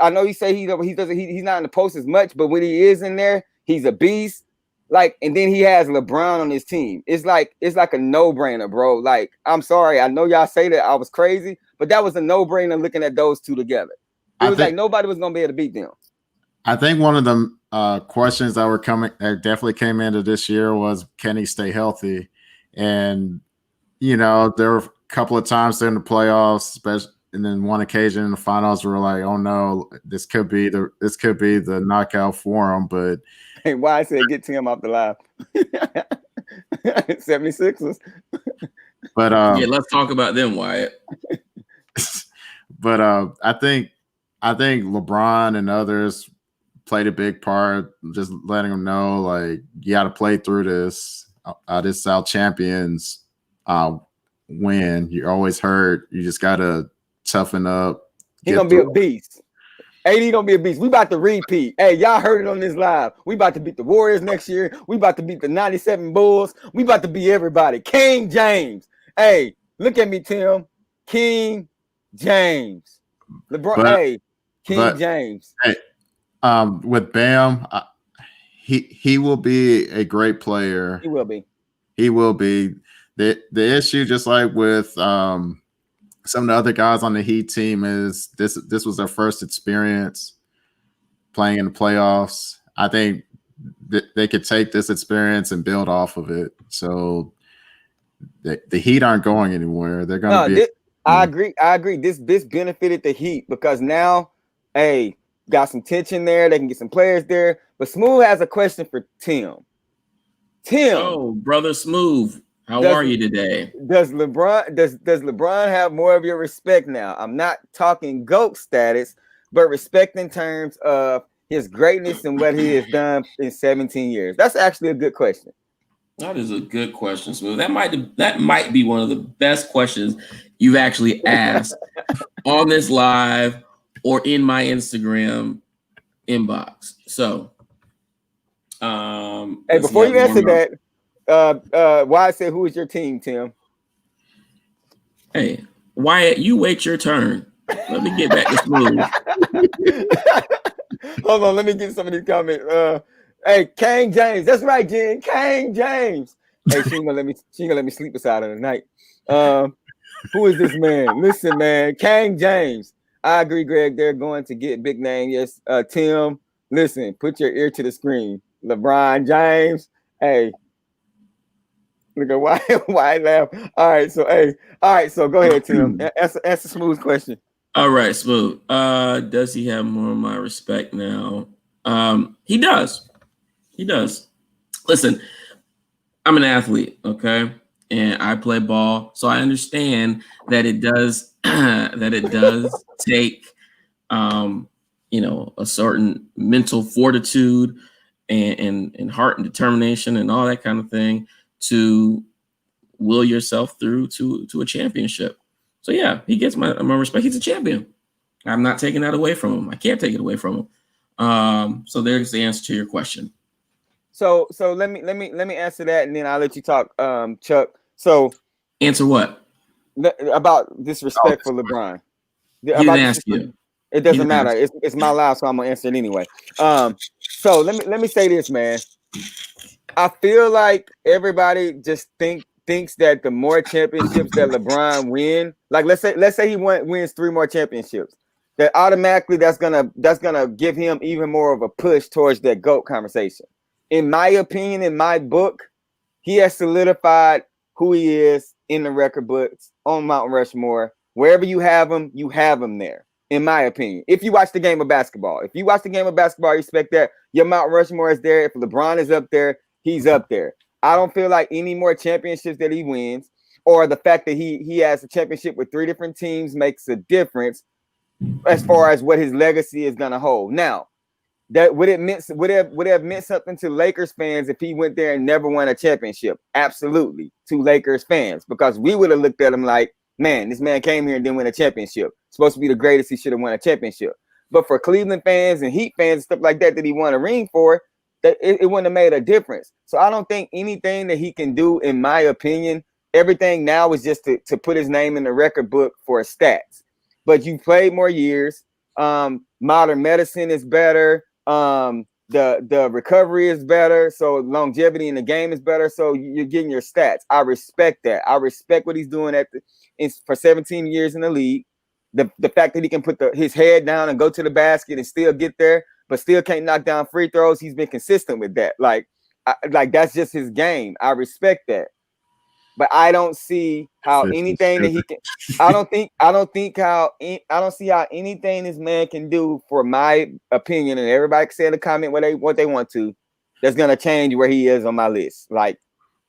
I know you say he's not in the post as much, but when he is in there, he's a beast. Like, and then he has LeBron on his team. It's like a no-brainer, bro. Like, I'm sorry. I know y'all say that I was crazy, but that was a no-brainer looking at those two together. It was like nobody was gonna be able to beat them. I think one of the questions that definitely came into this year was, can he stay healthy? And there were a couple of times during the playoffs, especially, and then one occasion in the finals, we were like, "Oh no, this could be the knockout for him." But hey, why I said get Tim off the live? 76ers. But yeah, let's talk about them, Wyatt. But I think LeBron and others played a big part, just letting them know, like, you got to play through this. This is how champions win. You're always hurt. You just got to toughen up. He's going to be a beast. AD gonna be a beast. We about to repeat. Hey, y'all heard it on this live. We about to beat the Warriors next year. We about to beat the 97 Bulls. We about to beat everybody. King James. Hey, look at me, Tim. King James. LeBron, But, hey, King but James. hey, with Bam, he will be a great player. He will be. He will be. The issue, just like with some of the other guys on the Heat team, is this was their first experience playing in the playoffs. I think they could take this experience and build off of it. So the Heat aren't going anywhere. They're going to be. I agree. This benefited the Heat because now, hey, got some tension there. They can get some players there. But Smooth has a question for Tim. Oh, brother Smooth, how are you today? Does LeBron have more of your respect now? I'm not talking GOAT status, but respect in terms of his greatness and what he has done in 17 years. That's actually a good question. That is a good question, Smooth. That might be one of the best questions you've actually asked on this live or in my Instagram inbox. So, hey, before you answer that, Wyatt said, "Who is your team, Tim?" Hey, Wyatt, you wait your turn. Let me get back to Smooth. Hold on, let me get some of these comments. Hey, King James, that's right, Jen. King James. Hey, she ain't gonna let me sleep beside her tonight. Who is this man? Listen, man, King James. I agree, Greg. They're going to get big name. Yes, Tim. Listen, put your ear to the screen. LeBron James. Hey, look at why laugh. All right, so go ahead, Tim. Answer Smooth's question. All right, Smooth. Does he have more of my respect now? He does. He does. Listen, I'm an athlete, okay? And I play ball. So I understand that it does take a certain mental fortitude and heart and determination and all that kind of thing to will yourself through to a championship. So yeah, he gets my respect. He's a champion. I'm not taking that away from him. I can't take it away from him. So there's the answer to your question. So let me answer that, and then I'll let you talk, Chuck. So answer what? About disrespect for LeBron. He didn't ask you. It doesn't matter. It's my life, so I'm gonna answer it anyway. So let me say this, man. I feel like everybody just thinks that the more championships that LeBron win, like let's say he wins 3 more championships, that automatically that's gonna give him even more of a push towards that GOAT conversation. In my opinion, in my book, he has solidified who he is in the record books on Mount Rushmore. Wherever you have him there. In my opinion, if you watch the game of basketball, you expect that your Mount Rushmore is there. If LeBron is up there, he's up there. I don't feel like any more championships that he wins, or the fact that he has a championship with 3 different teams makes a difference as far as what his legacy is gonna hold. Now, that would have meant something to Lakers fans if he went there and never won a championship. Absolutely, to Lakers fans, because we would have looked at him like, man, this man came here and didn't win a championship. Supposed to be the greatest. He should have won a championship. But for Cleveland fans and Heat fans and stuff like that he won a ring for, that it wouldn't have made a difference. So I don't think anything that he can do, in my opinion, everything now is just to put his name in the record book for stats. But you played more years. Modern medicine is better. The recovery is better. So longevity in the game is better. So you're getting your stats. I respect that. I respect what he's doing for 17 years in the league. The fact that he can put his head down and go to the basket and still get there, but still can't knock down free throws. He's been consistent with that. Like that's just his game. I respect that. But I don't see how anything that he can. I don't see how anything this man can do, for my opinion, and everybody can say in the comment what they want to, that's gonna change where he is on my list. Like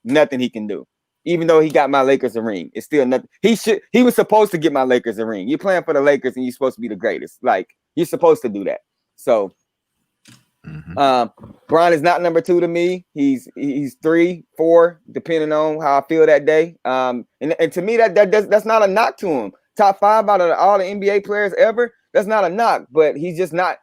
nothing he can do. Even though he got my Lakers a ring, it's still nothing. He was supposed to get my Lakers a ring. You're playing for the Lakers and you're supposed to be the greatest. Like you're supposed to do that. So Bron is not number 2 to me. He's 3, 4, depending on how I feel that day. And to me that's not a knock to him. Top 5 out of all the NBA players ever. That's not a knock, but he's not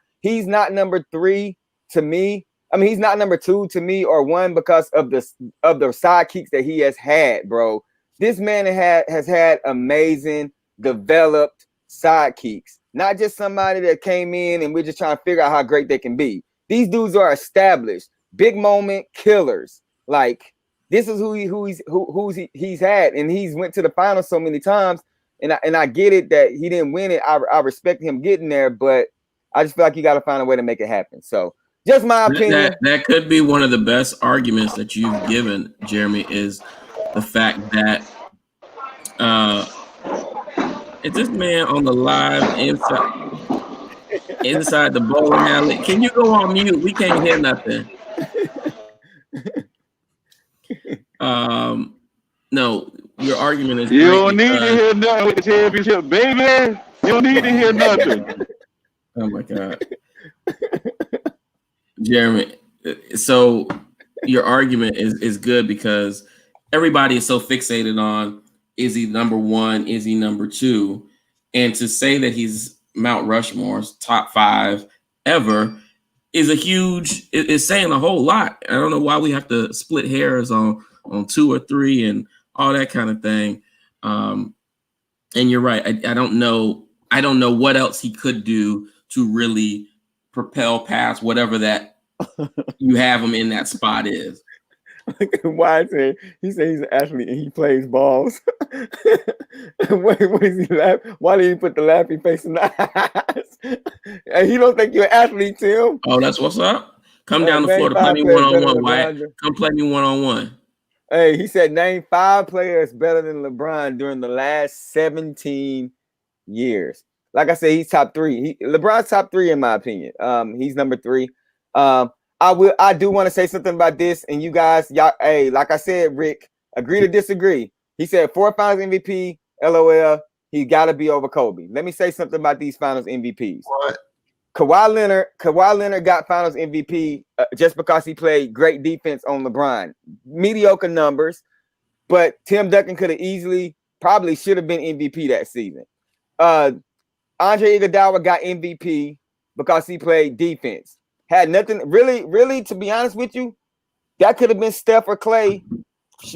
number 3 to me. I mean, he's not number 2 to me or 1 because of the sidekicks that he has had, bro. This man has had amazing, developed sidekicks, not just somebody that came in and we're just trying to figure out how great they can be. These dudes are established, big moment killers. Like this is who he's had, and he's went to the finals so many times. And I get it that he didn't win it. I respect him getting there, but I just feel like you got to find a way to make it happen. So just my opinion. That could be one of the best arguments that you've given, Jeremy, is the fact that is this man on the live inside the bowling alley? Can you go on mute? We can't hear nothing. No, your argument is you don't need to hear nothing with the championship, baby. You don't need to hear nothing. Oh my God. Jeremy, so your argument is good because everybody is so fixated on, is he number one? Is he number two? And to say that he's Mount Rushmore's top 5 ever is is saying a whole lot. I don't know why we have to split hairs on 2 or 3 and all that kind of thing. And you're right. I don't know what else he could do to really propel past whatever that you have him in that spot is. Why he said he's an athlete and he plays balls. what is he laughing? Why did he put the laughing face in the eyes? And he don't think you're an athlete, Tim. Oh, that's what's up. Come down to Florida, play me one-on-one, Wyatt. Come play me one-on-one. Hey, he said name 5 players better than LeBron during the last 17 years. Like I said, he's top 3. LeBron's top 3 in my opinion. He's number 3. I do want to say something about this, and you guys, y'all, hey, like I said, Rick, agree to disagree. He said 4 Finals MVP, LOL. He got to be over Kobe. Let me say something about these Finals MVPs. What? Kawhi Leonard got Finals MVP just because he played great defense on LeBron. Mediocre numbers, but Tim Duncan could have probably should have been MVP that season. Andre Iguodala got MVP because he played defense. Had nothing really, to be honest with you, that could have been Steph or Clay.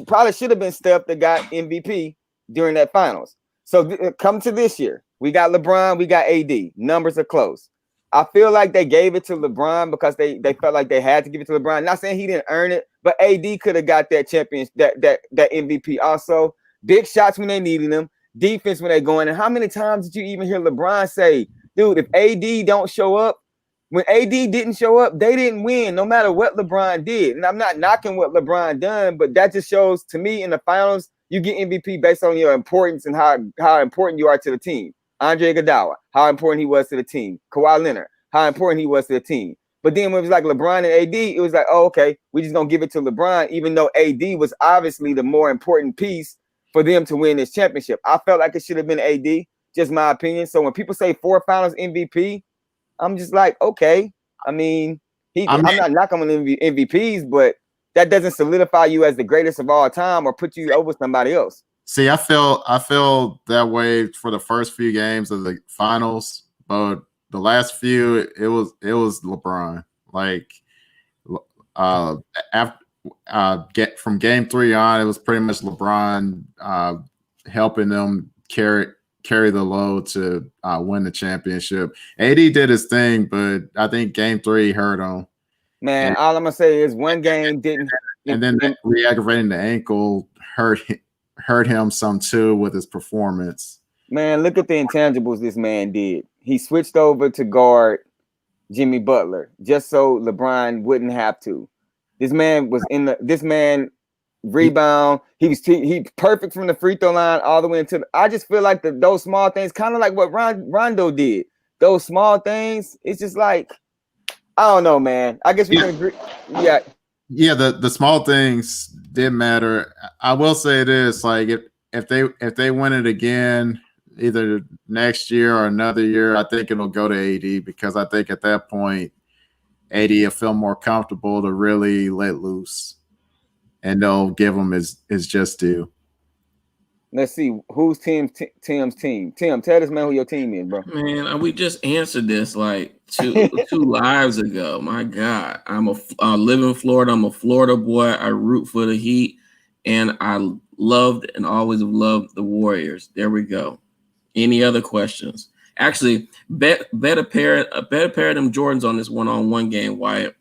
Probably should have been Steph that got MVP during that finals. So come to this year, we got LeBron, we got AD. Numbers are close. I feel like they gave it to LeBron because they felt like they had to give it to LeBron. Not saying he didn't earn it, but AD could have got that champion, that MVP also. Big shots when they needed them, defense when they're going. And how many times did you even hear LeBron say, dude, if AD don't show up, when AD didn't show up, they didn't win no matter what LeBron did. And I'm not knocking what LeBron done, but that just shows to me in the finals, you get MVP based on your importance and how important you are to the team. Andre Iguodala, how important he was to the team. Kawhi Leonard, how important he was to the team. But then when it was like LeBron and AD, it was like, oh, okay, we're just going to give it to LeBron, even though AD was obviously the more important piece for them to win this championship. I felt like it should have been AD, just my opinion. So when people say 4 Finals MVP, I'm just like, okay. I mean, I'm not knocking on MVPs, but that doesn't solidify you as the greatest of all time or put you over somebody else. See, I feel that way for the first few games of the finals, but the last few, it was LeBron. Like, from game 3 on, it was pretty much LeBron helping them carry the load to win the championship. AD did his thing, but I think game 3 hurt him. Man, all I'm gonna say is one game didn't. And then re-aggravating the ankle hurt him some too with his performance. Man, look at the intangibles this man did. He switched over to guard Jimmy Butler just so LeBron wouldn't have to. This man was rebound. He perfect from the free throw line all the way into. I just feel like those small things, kind of like what Rondo did. Those small things, it's just like, I don't know, man. I guess we can agree. Yeah. Yeah, the small things did matter. I will say this: like if they win it again, either next year or another year, I think it'll go to AD because I think at that point, AD will feel more comfortable to really let loose, and they'll give him his just due. Let's see who's Tim's team. Tim, tell this man who your team is, bro. Man, we just answered this like two lives ago. My God, I live in Florida. I'm a Florida boy. I root for the Heat, and I loved and always have loved the Warriors. There we go. Any other questions? Actually, bet a pair of them Jordans on this one-on-one game, Wyatt.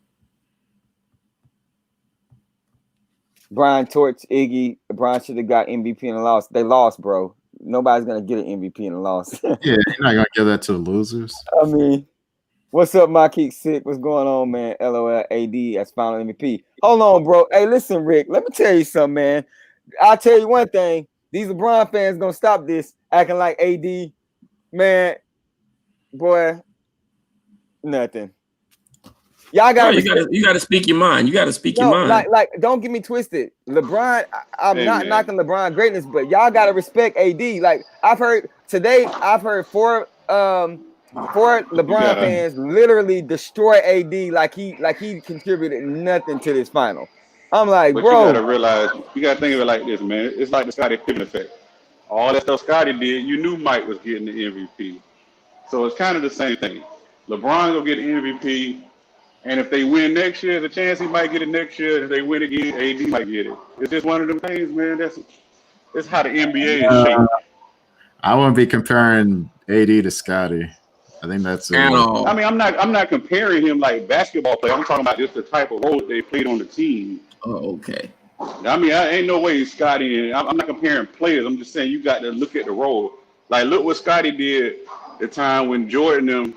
Brian Torch, Iggy. Brian should have got MVP in the loss. They lost, bro. Nobody's gonna get an MVP in the loss. Yeah, you're not gonna give that to the losers. I mean, what's up, my kick sick? What's going on, man? LOL AD as final MVP. Hold on, bro. Hey, listen, Rick. Let me tell you something, man. I'll tell you one thing. These LeBron fans gonna stop this acting like AD, man. Boy, nothing. Y'all got you gotta speak your mind. You gotta speak your mind. Like, don't get me twisted. LeBron, I'm not knocking LeBron greatness, but y'all gotta respect AD. Like I've heard four LeBron fans literally destroy AD like he contributed nothing to this final. I'm like, but bro, you gotta realize, you gotta think of it like this, man. It's like the Scottie Pippen effect. All that stuff Scottie did, you knew Mike was getting the MVP. So it's kind of the same thing. LeBron will get the MVP. And if they win next year, there's a chance he might get it next year. If they win again, AD might get it. It's just one of them things, man. That's how the NBA is shaped. I wouldn't be comparing AD to Scottie. I think that's it. I mean, I'm not comparing him like basketball player. I'm talking about just the type of role they played on the team. Oh, okay. I mean, I ain't no way Scottie. I'm not comparing players. I'm just saying you got to look at the role. Like, look what Scottie did the time when Jordan and them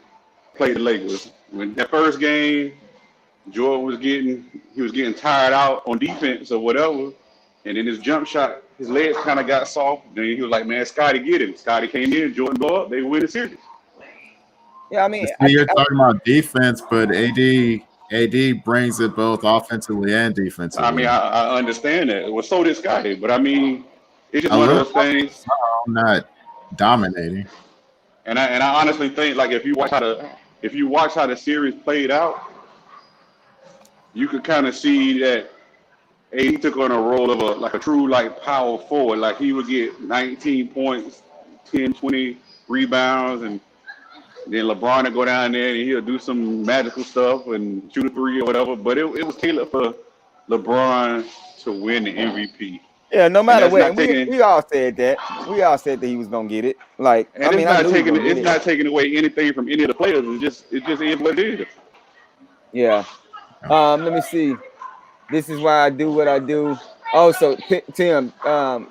played the Lakers. When that first game, Jordan was getting tired out on defense or whatever, and then his jump shot, his legs kind of got soft. Then he was like, "Man, Scottie get him." Scottie came in, Jordan go up, they win the series. Yeah, I mean, you're talking about defense, but AD brings it both offensively and defensively. I mean, I understand that. Well, so did Scottie, but I mean, it's just one of those things. I'm not dominating. And I honestly think, like, if you watch how the series played out, you could kind of see that AD took on a role of a true power forward. Like he would get 19 points, 10, 20 rebounds, and then LeBron would go down there and he'll do some magical stuff and shoot a three or whatever. But it was tailored for LeBron to win the MVP. Yeah, no matter what, we all said that. We all said that he was gonna get it. Like, and it's not taking away anything from any of the players. It just is what it is. Yeah. Let me see. This is why I do what I do. Oh, so Tim,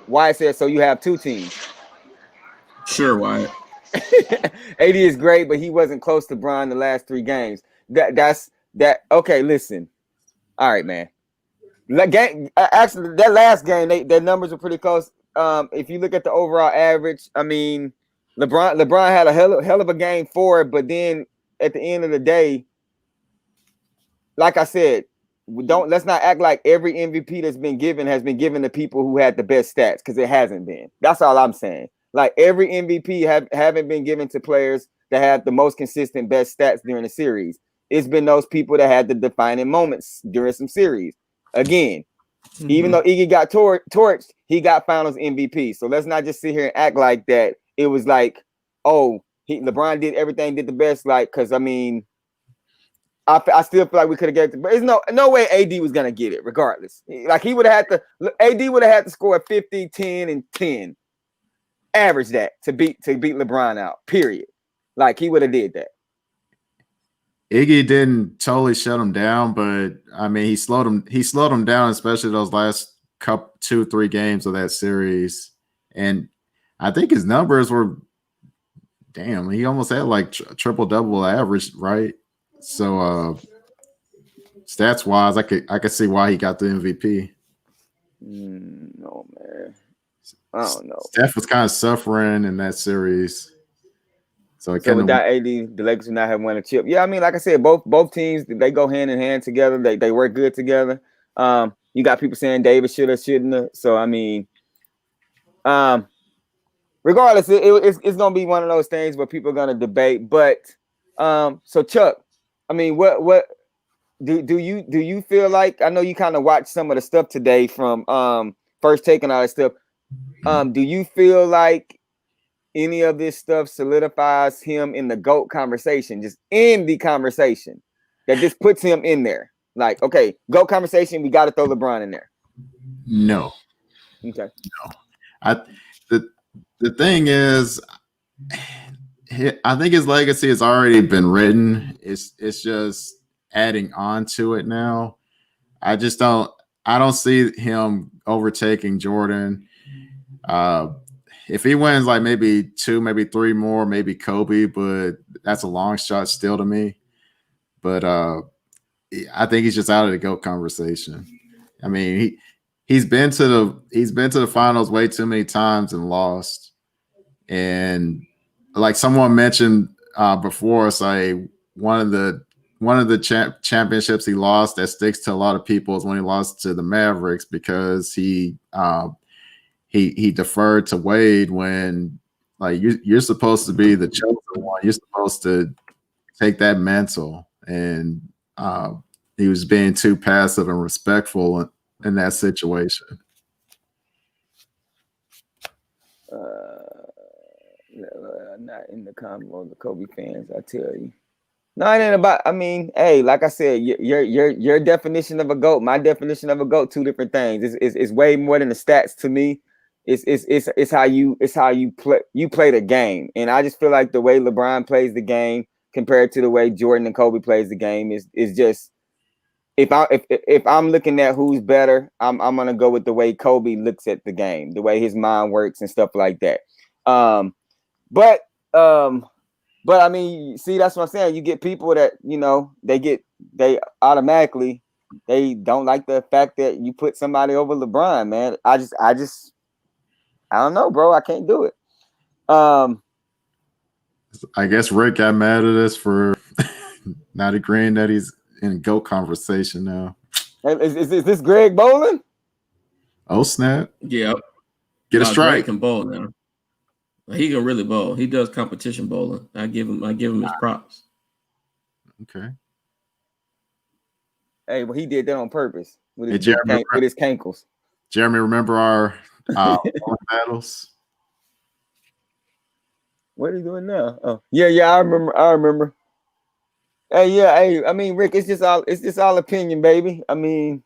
Wyatt said, so you have two teams. Sure, Wyatt. AD is great, but he wasn't close to Bron the last 3 games. That's okay. Listen, all right, man. Actually, that last game, their numbers were pretty close. If you look at the overall average, I mean, LeBron had a hell of a game for it, but then at the end of the day, like I said, let's not act like every MVP that's been given has been given to people who had the best stats, because it hasn't been. That's all I'm saying. Like every MVP haven't been given to players that have the most consistent best stats during the series. It's been those people that had the defining moments during some series. Again, even though Iggy got torched, he got Finals MVP. So let's not just sit here and act like that. It was like, oh, LeBron did everything, did the best. Like, because I mean, I still feel like we could have get it, but there's no way AD was gonna get it, regardless. Like he would have had to. AD would have had to score 50, 10, and 10, average that to beat LeBron out. Period. Like he would have did that. Iggy didn't totally shut him down, but I mean, he slowed him down, especially those last 2-3 games of that series. And I think his numbers were, damn, he almost had like triple-double average, right? So stats wise, I could see why he got the MVP. No, man. I don't know. Steph was kind of suffering in that series. So without AD, the Lakers would not have won a chip. Yeah, I mean, like I said, both teams, they go hand in hand together. They work good together. You got people saying Davis shouldn't have. So I mean, regardless, it's gonna be one of those things where people are gonna debate. But so Chuck, I mean, what do you feel like? I know you kind of watched some of the stuff today from First Take and all that stuff. Do you feel like any of this stuff solidifies him in the GOAT conversation, just in the conversation, that just puts him in there? Like, okay, GOAT conversation, we got to throw LeBron in there. No. Okay. No. The thing is, I think his legacy has already been written. It's just adding on to it now. I don't see him overtaking Jordan. If he wins like maybe 2, maybe 3 more, maybe Kobe, but that's a long shot still to me. But I think he's just out of the GOAT conversation. I mean, he's been to the finals way too many times and lost. And like someone mentioned before, say one of the championships he lost that sticks to a lot of people is when he lost to the Mavericks, because he deferred to Wade when, like, you're supposed to be the chosen one. You're supposed to take that mantle, and he was being too passive and respectful in that situation. Not in the combo of the Kobe fans, I tell you. No, it ain't about. I mean, hey, like I said, your definition of a GOAT, my definition of a GOAT, 2 different things. It's way more than the stats to me. It's how you play the game, and I just feel like the way LeBron plays the game compared to the way Jordan and Kobe plays the game is just. If I'm looking at who's better, I'm gonna go with the way Kobe looks at the game, the way his mind works and stuff like that. But I mean, see, that's what I'm saying. You get people that, you know, they automatically they don't like the fact that you put somebody over LeBron, man. I don't know, bro. I can't do it. I guess Rick got mad at us for not agreeing that he's in GOAT conversation now. Is this Greg Boland? Oh, snap. Yeah. Get a strike. Greg can bowl now. He can really bowl. He does competition bowling. I give him his props. Okay. Hey, well, he did that on purpose with his, Jeremy, with his cankles. Jeremy, remember our battles? What are you doing now? Oh, yeah, I remember. Hey, yeah, hey, I mean, Rick, it's just all opinion, baby. I mean,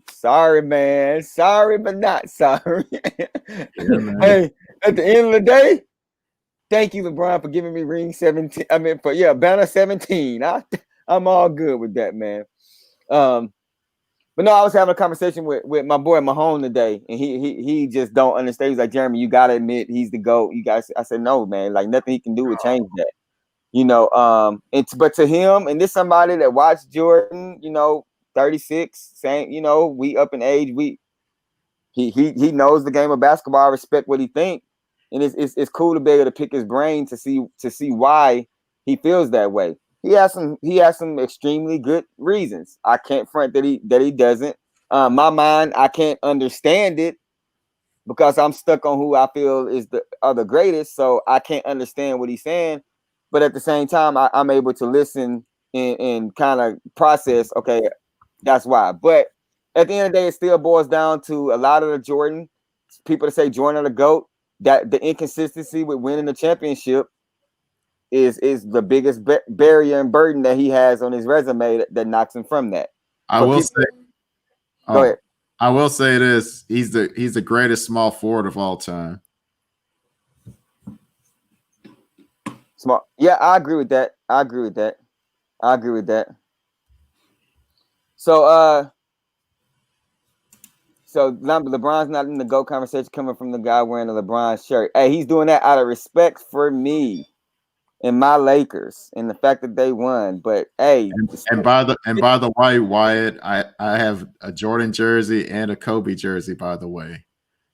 sorry, man. Sorry, but not sorry. Yeah, hey, at the end of the day, thank you, LeBron, for giving me ring 17. I mean, banner 17. I'm all good with that, man. But no, I was having a conversation with my boy Mahone today, and he just don't understand. He's like, Jeremy, you gotta admit he's the GOAT. You guys, I said, no, man, like nothing he can do would change that. You know, but to him, and this somebody that watched Jordan, you know, 36, saying, you know, we up in age, he knows the game of basketball. I respect what he think, and it's cool to be able to pick his brain to see why he feels that way. He has some extremely good reasons. I can't front that he doesn't. My mind, I can't understand it because I'm stuck on who I feel is the greatest. So I can't understand what he's saying. But at the same time, I'm able to listen and kind of process, okay, that's why. But at the end of the day, it still boils down to a lot of the Jordan people that say Jordan are the GOAT, that the inconsistency with winning the championship is the biggest barrier and burden that he has on his resume that knocks him from that. Go ahead. I will say this: he's the greatest small forward of all time. Smart. Yeah, I agree with that. So LeBron's not in the GOAT conversation coming from the guy wearing a LeBron shirt. Hey, he's doing that out of respect for me and my Lakers and the fact that they won. But hey, and by the way, Wyatt, I have a Jordan jersey and a Kobe jersey, by the way.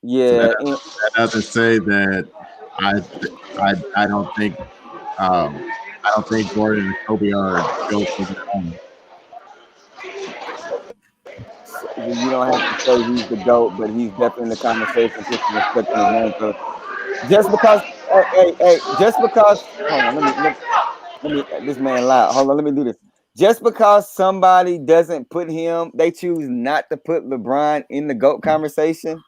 Yeah, so that doesn't say that I don't think Jordan and Kobe are GOATs of their own. You don't have to say he's the GOAT, but he's definitely in the conversation just to respect his name. So just because, just because, hold on, let me, this man loud. Hold on, let me do this. Just because somebody doesn't put him, they choose not to put LeBron in the GOAT conversation,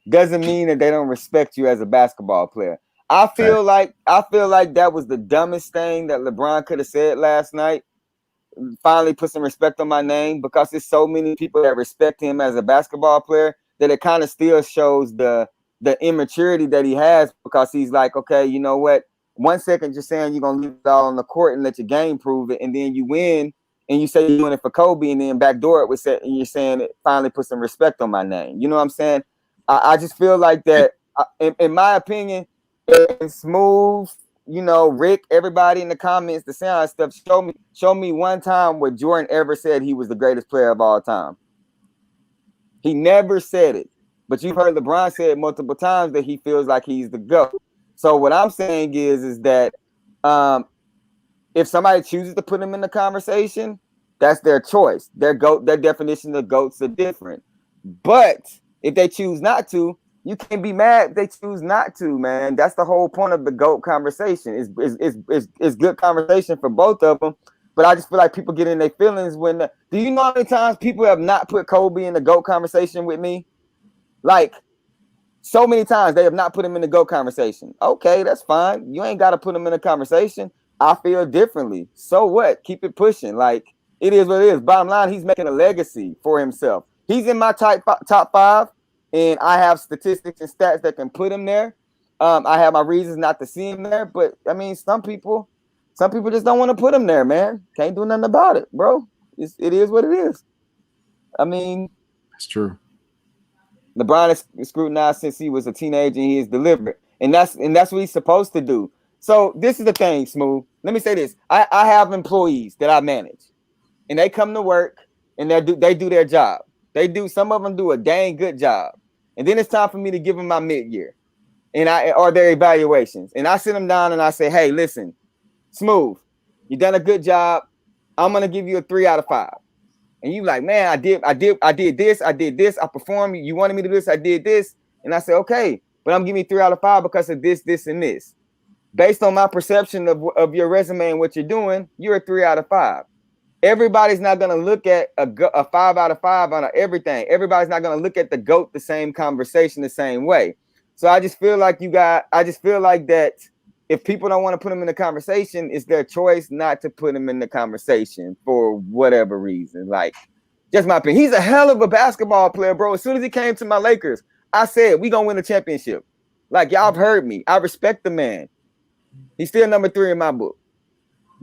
doesn't mean that they don't respect you as a basketball player. I feel like that was the dumbest thing that LeBron could have said last night. Finally put some respect on my name, because there's so many people that respect him as a basketball player that it kind of still shows the the immaturity that he has, because he's like, okay, you know what? 1 second you're saying you're gonna leave it all on the court and let your game prove it, and then you win and you say you're doing it for Kobe, and then backdoor it with set, and you're saying it finally put some respect on my name. You know what I'm saying? I just feel like that, in my opinion, and Smooth, you know, Rick, everybody in the comments, the sound stuff. Show me one time where Jordan ever said he was the greatest player of all time. He never said it, but you've heard LeBron say it multiple times that he feels like he's the GOAT. So what I'm saying is that if somebody chooses to put him in the conversation, that's their choice. Their definition of GOATs are different. But if they choose not to, you can't be mad if they choose not to, man. That's the whole point of the GOAT conversation. It's good conversation for both of them. But I just feel like people get in their feelings when do you know how many times people have not put Kobe in the GOAT conversation with me? Like, so many times they have not put him in the GOAT conversation. Okay, that's fine. You ain't got to put him in a conversation. I feel differently. So what? Keep it pushing. Like, it is what it is. Bottom line, he's making a legacy for himself. He's in my top 5, and I have statistics and stats that can put him there. I have my reasons not to see him there, but I mean, some people just don't want to put him there, man. Can't do nothing about it, bro. It is what it is. I mean, That's true. LeBron is scrutinized since he was a teenager, and he is deliberate, and that's what he's supposed to do. So this is the thing, Smooth. Let me say this: I have employees that I manage, and they come to work and they do their job. Some of them do a dang good job, and then it's time for me to give them my mid-year, or their evaluations, and I sit them down and I say, hey, listen, Smooth, you done a good job. I'm gonna give you a 3 out of 5. And you like, man, I did this, I performed. You wanted me to do this, I did this. And I said, okay, but I'm giving you 3 out of 5 because of this, this, and this. Based on my perception of your resume and what you're doing, you're a 3 out of 5. Everybody's not gonna look at a 5 out of 5 on everything. Everybody's not gonna look at the GOAT the same conversation the same way. So I just feel like that if people don't want to put him in the conversation, it's their choice not to put him in the conversation for whatever reason. Like, just my opinion. He's a hell of a basketball player, bro. As soon as he came to my Lakers, I said, we gonna win a championship. Like, y'all have heard me. I respect the man. He's still number 3 in my book.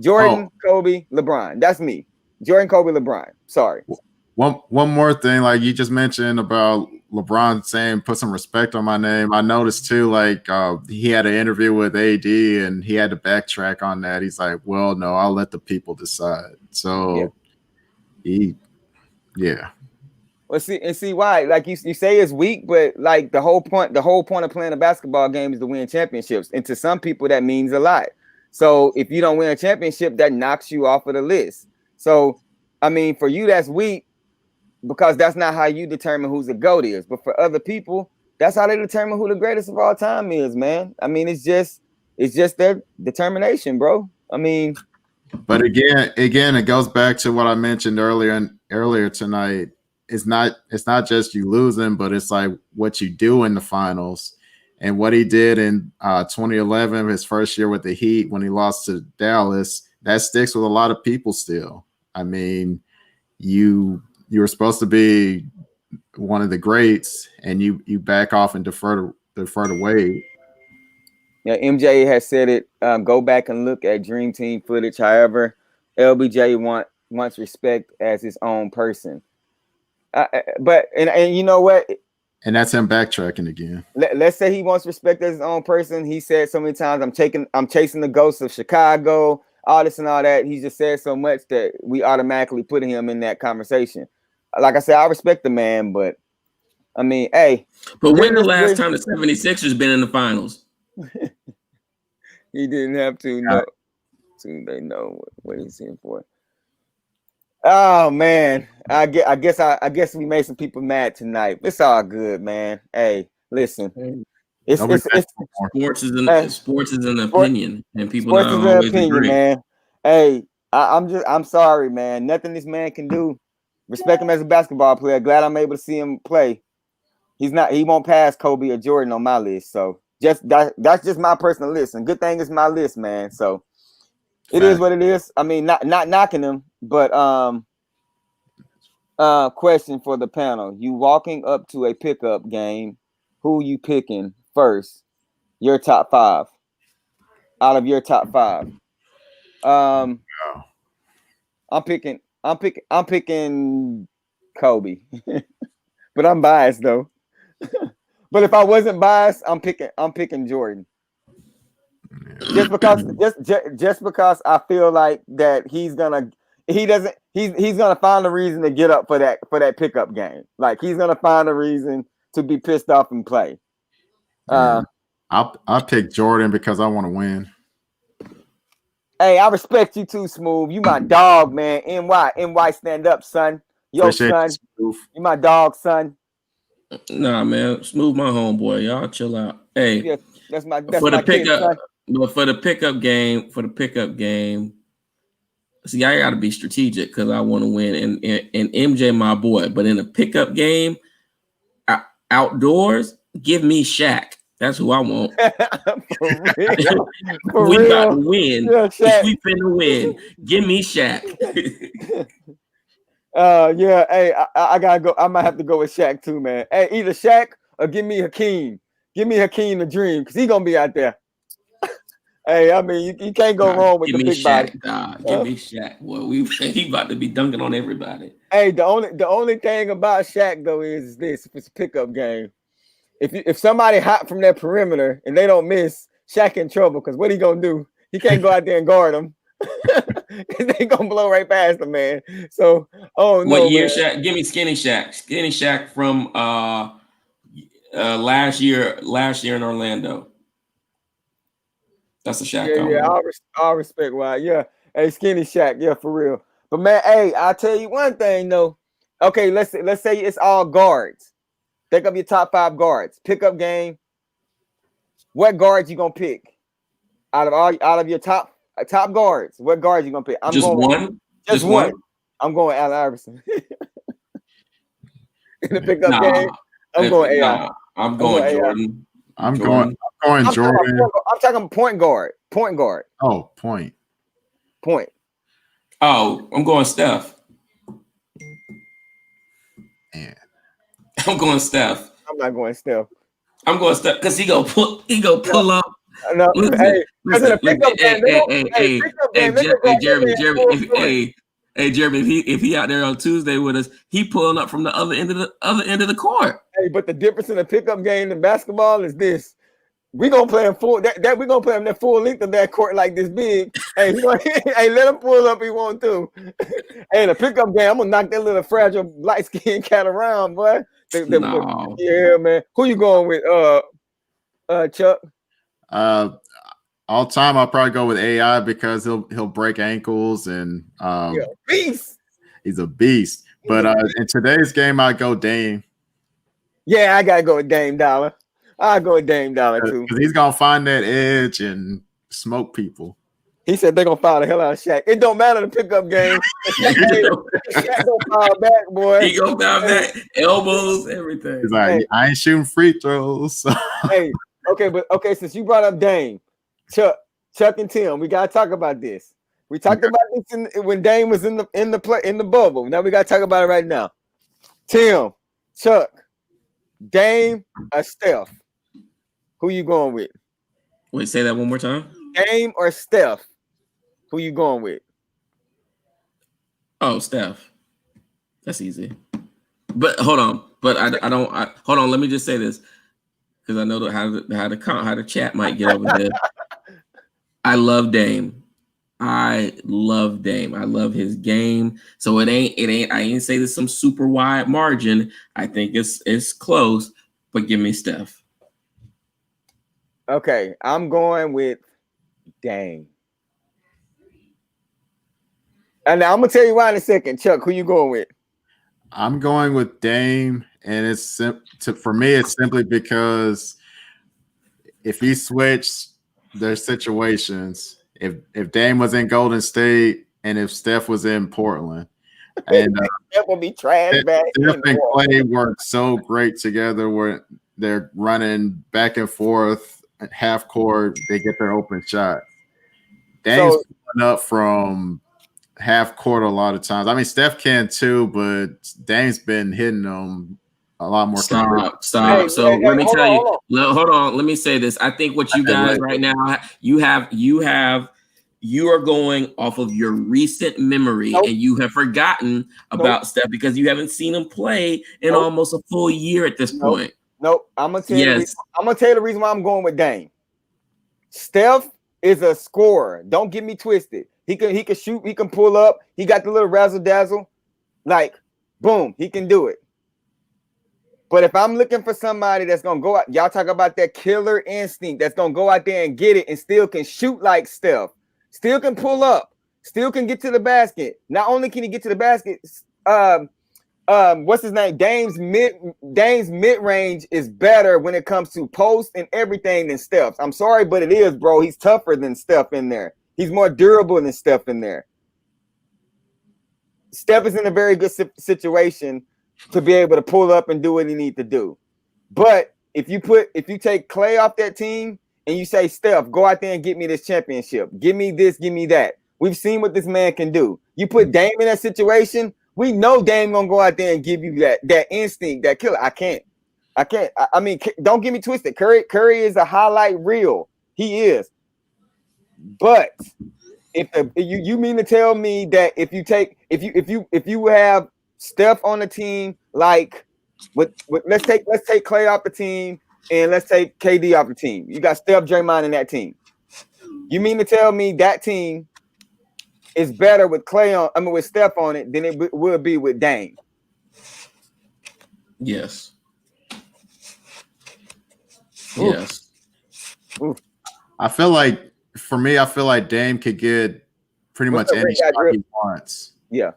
Jordan, Kobe, LeBron. That's me. Jordan, Kobe, LeBron. Sorry. One more thing, like you just mentioned about LeBron saying put some respect on my name. I noticed too, like he had an interview with AD and he had to backtrack on that. He's like, well, no, I'll let the people decide. So yeah. Well, see why? Like you say it's weak, but like the whole point of playing a basketball game is to win championships. And to some people that means a lot. So if you don't win a championship, that knocks you off of the list. So I mean, for you, that's weak, because that's not how you determine who's the GOAT is. But for other people, that's how they determine who the greatest of all time is, man. I mean, it's just their determination, bro. I mean, but again, it goes back to what I mentioned earlier tonight. It's not just you losing, but it's like what you do in the finals. And what he did in 2011, his first year with the Heat, when he lost to Dallas, that sticks with a lot of people still. I mean, you were supposed to be one of the greats, and you back off and defer to Wade. Yeah, MJ has said it. Go back and look at Dream Team footage. However, LBJ wants respect as his own person. But you know what? And that's him backtracking again. Let's say he wants respect as his own person. He said so many times, I'm chasing the ghosts of Chicago, all this and all that. He just said so much that we automatically put him in that conversation. Like I said, I respect the man, but I mean, hey. But when the last time the 76ers been in the finals? He didn't have to know. So they know what he's in for. Oh man, I guess we made some people mad tonight. It's all good, man. Hey, listen, sports is an opinion, and people don't always agree. Man. Hey, I'm sorry, man. Nothing this man can do. Respect him as a basketball player. Glad I'm able to see him play. He won't pass Kobe or Jordan on my list. So that's just my personal list. And good thing it's my list, man. So it is what it is. I mean, not knocking him, but question for the panel. You walking up to a pickup game, who you picking first? Your top 5 out of your top 5. I'm picking Kobe, but I'm biased though. But if I wasn't biased, I'm picking Jordan. Just because I feel like that he's gonna find a reason to get up for that pickup game. Like he's gonna find a reason to be pissed off and play. I'll pick Jordan because I want to win. Hey, I respect you too, Smooth. You my dog, man. NY, stand up, son. Yo, Appreciate son, you my dog, son. Nah, man, Smooth my homeboy. Y'all chill out. Hey, Yeah, that's my pickup. kid, son. But for the pickup game, see, I got to be strategic because I want to win. And MJ, my boy. But in a pickup game, outdoors, give me Shaq. That's who I want. For real. For we real. about to win. Yeah, we finna win. Give me Shaq. Yeah. Hey, I gotta go. I might have to go with Shaq too, man. Hey, either Shaq or give me Hakeem. Give me Hakeem the Dream because he's gonna be out there. Hey, I mean, you can't go wrong with the big Shaq, body. Give me Shaq. Well, he about to be dunking on everybody. Hey, the only thing about Shaq though is this: if it's a pickup game, if somebody hot from that perimeter and they don't miss, Shaq in trouble because what he gonna do? He can't go out there and guard them. They gonna blow right past him, man. So, what year, man. Shaq? Give me Skinny Shaq. Skinny Shaq from last year in Orlando. That's a Shaq. Yeah. I'll respect why. Yeah. Hey, Skinny Shaq. Yeah, for real. But man, hey, I'll tell you one thing though. Okay, let's say it's all guards. Think of your top 5 guards. Pickup game. What guards you gonna pick out of your top guards? What guards you gonna pick? Just one. I'm going Allen Iverson. In the pickup game, I'm going AI. I'm going Jordan. I'm going Jordan. I'm talking point guard. Oh, point. Oh, I'm going Steph. Man. I'm going Steph. I'm not going Steph. I'm going Steph because he go pull up. No, listen, hey, Jeremy, if he out there on Tuesday with us, he pulling up from the other end of the court. Hey, but the difference in the pickup game and basketball is this: we gonna play him full. We gonna play him that full length of that court like this big. Hey, hey, let him pull up if he want to. Hey, the pickup game, I'm gonna knock that little fragile light skinned cat around, boy. No. Yeah, man. Who you going with? Chuck. All time, I'll probably go with AI because he'll break ankles and beast. He's a beast. But in today's game, I go Dame. Yeah, I gotta go with Dame Dollar. I'll go with Dame Dollar too. Because he's gonna find that edge and smoke people. He said they're gonna foul the hell out of Shaq. It don't matter the pickup game. Shaq gonna foul back, boy. He gonna foul back, elbows, everything. He's like, I ain't shooting free throws. So. Hey, okay. Since you brought up Dame, Chuck and Tim, we gotta talk about this. We talked about this when Dame was in the bubble. Now we gotta talk about it right now. Tim, Chuck, Dame, or Steph? Who you going with? Wait, say that one more time. Dame or Steph? Who you going with? Oh, Steph. That's easy. But hold on. But I don't. Hold on. Let me just say this because I know how the chat might get over there. I love Dame. I love his game. So it ain't. I ain't say this some super wide margin. I think it's close. But give me Steph. Okay, I'm going with Dame. And I'm gonna tell you why in a second. Chuck, who you going with? I'm going with Dame, and for me, it's simply because if you switch their situations, if Dame was in Golden State and if Steph was in Portland, and Steph will be trash back. Steph and Clay work so great together, where they're running back and forth at half court, they get their open shot. Dame's pulling up from half court a lot of times. I mean, Steph can too, but Dame's been hitting them a lot more. Stop. Hey, So hey, let me hold tell on, you. hold Hold on. Let me say this. I think what you guys right now you are going off of your recent memory, Nope. and you have forgotten about Steph because you haven't seen him play in almost a full year at this point. Nope. I'm gonna tell you the reason why I'm going with Dame. Steph is a scorer. Don't get me twisted. He can shoot. He can pull up. He got the little razzle dazzle. Like, boom, he can do it. But if I'm looking for somebody that's gonna go out, y'all talk about that killer instinct that's gonna go out there and get it and still can shoot like Steph, still can pull up, still can get to the basket. Not only can he get to the basket, what's his name? Dame's mid range is better when it comes to post and everything than Steph's. I'm sorry, but it is, bro. He's tougher than Steph in there. He's more durable than Steph in there. Steph is in a very good situation to be able to pull up and do what he needs to do. But if you take Clay off that team and you say, Steph, go out there and get me this championship. Give me this, give me that. We've seen what this man can do. You put Dame in that situation, we know Dame gonna go out there and give you that instinct, that killer. I can't. I mean, don't get me twisted. Curry is a highlight reel. He is. But if you mean to tell me that if you have Steph on the team, like let's take Clay off the team and let's take KD off the team. You got Steph, Draymond in that team. You mean to tell me that team is better with with Steph on it than it would be with Dame? Yes. Oof. Yes. Oof. I feel like Dame could get pretty much any shot he wants. Yeah.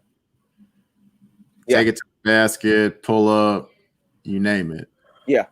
Take it to the basket, pull up, you name it. Yeah.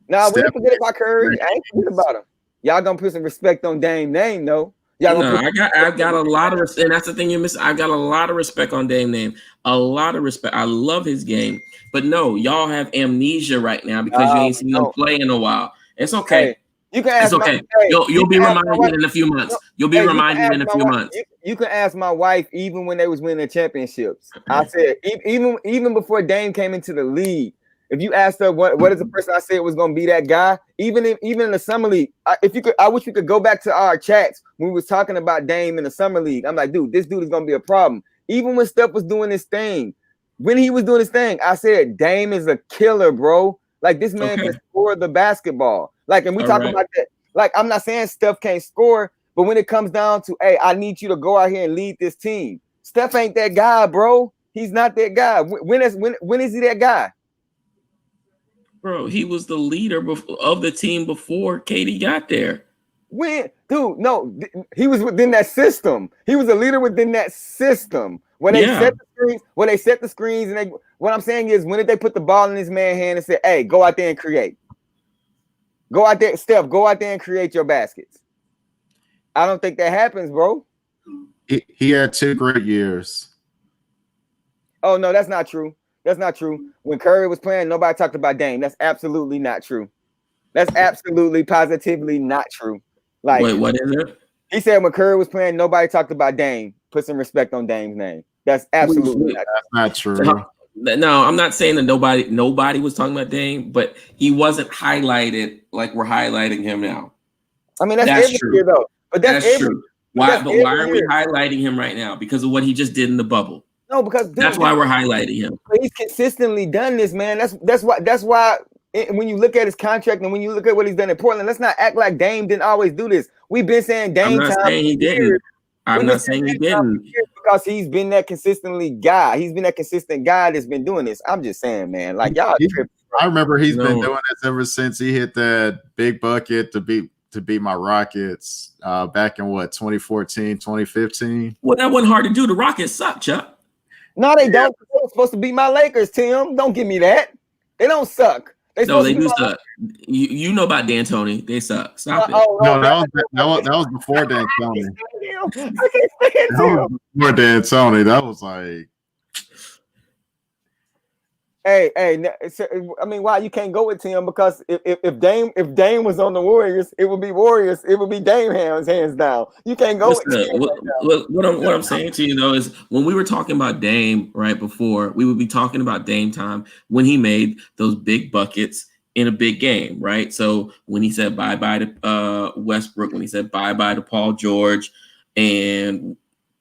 Now we don't forget about Curry. I ain't forget about him. Y'all gonna put some respect on Dame name, though. I've got a lot of respect, and that's the thing you miss. I've got a lot of respect on Dame name. A lot of respect. I love his game. But no, y'all have amnesia right now because you ain't seen him play in a while. It's okay. Hey, you can ask. It's okay. You'll be reminded in a few months. You'll be reminded in a few months. You can ask my wife even when they was winning the championships. I said even before Dame came into the league. If you asked her what is the person I said was going to be that guy, even in the summer league, I wish we could go back to our chats when we was talking about Dame in the summer league. I'm like, dude, this dude is going to be a problem. Even when Steph was doing his thing, I said Dame is a killer, bro. Like this man can score the basketball. Like, and we talk about that. Like, I'm not saying Steph can't score, but when it comes down to, hey, I need you to go out here and lead this team. Steph ain't that guy, bro. He's not that guy. When is he that guy? Bro, he was the leader of the team before KD got there. When, dude, no, he was within that system. He was a leader within that system. When they set the screens, and what I'm saying is, when did they put the ball in his man's hand and say, "Hey, go out there and create. Go out there, Steph. Go out there and create your baskets." I don't think that happens, bro. He had 2 great years. Oh no, that's not true. That's not true. When Curry was playing, nobody talked about Dame. That's absolutely not true. That's absolutely positively not true. Like, wait, what is it? He said when Curry was playing, nobody talked about Dame. Put some respect on Dame's name. That's absolutely not true. No, I'm not saying that nobody was talking about Dame, but he wasn't highlighted like we're highlighting him now. I mean, that's every year though. But that's true. Why are we highlighting him right now? Because of what he just did in the bubble. No, because that's why we're highlighting him. He's consistently done this, man. That's why when you look at his contract and when you look at what he's done in Portland, let's not act like Dame didn't always do this. We've been saying Dame. I'm not saying he didn't. I'm not saying he didn't. Because he's been that consistently guy. He's been that consistent guy that's been doing this. I'm just saying, man. Like y'all tripping. I remember he's been doing this ever since he hit that big bucket to beat my Rockets back in 2014, 2015. Well, that wasn't hard to do. The Rockets suck, Chuck. No, they don't. They're supposed to beat my Lakers, Tim. Don't give me that. They don't suck. They do suck. You know about D'Antoni. They suck. Stop it. That was before D'Antoni. I can't stand Before D'Antoni. That was like. Hey, I mean, why you can't go with Tim? Because if Dame was on the Warriors, it would be Warriors. It would be Dame hands down. You can't go with Tim right now. What I'm saying to you though is when we were talking about Dame right before, we would be talking about Dame time when he made those big buckets in a big game, right? So when he said bye-bye to Westbrook, when he said bye-bye to Paul George and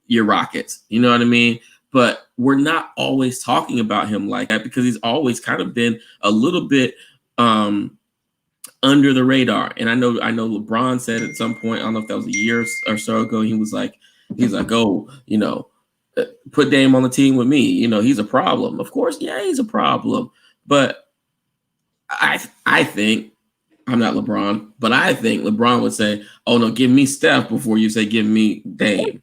your Rockets, you know what I mean? But we're not always talking about him like that because he's always kind of been a little bit under the radar. And I know LeBron said at some point, I don't know if that was a year or so ago, he was like, oh, you know, put Dame on the team with me. You know, he's a problem. Of course, yeah, he's a problem. But I think, I'm not LeBron, but I think LeBron would say, oh, no, give me Steph before you say give me Dame.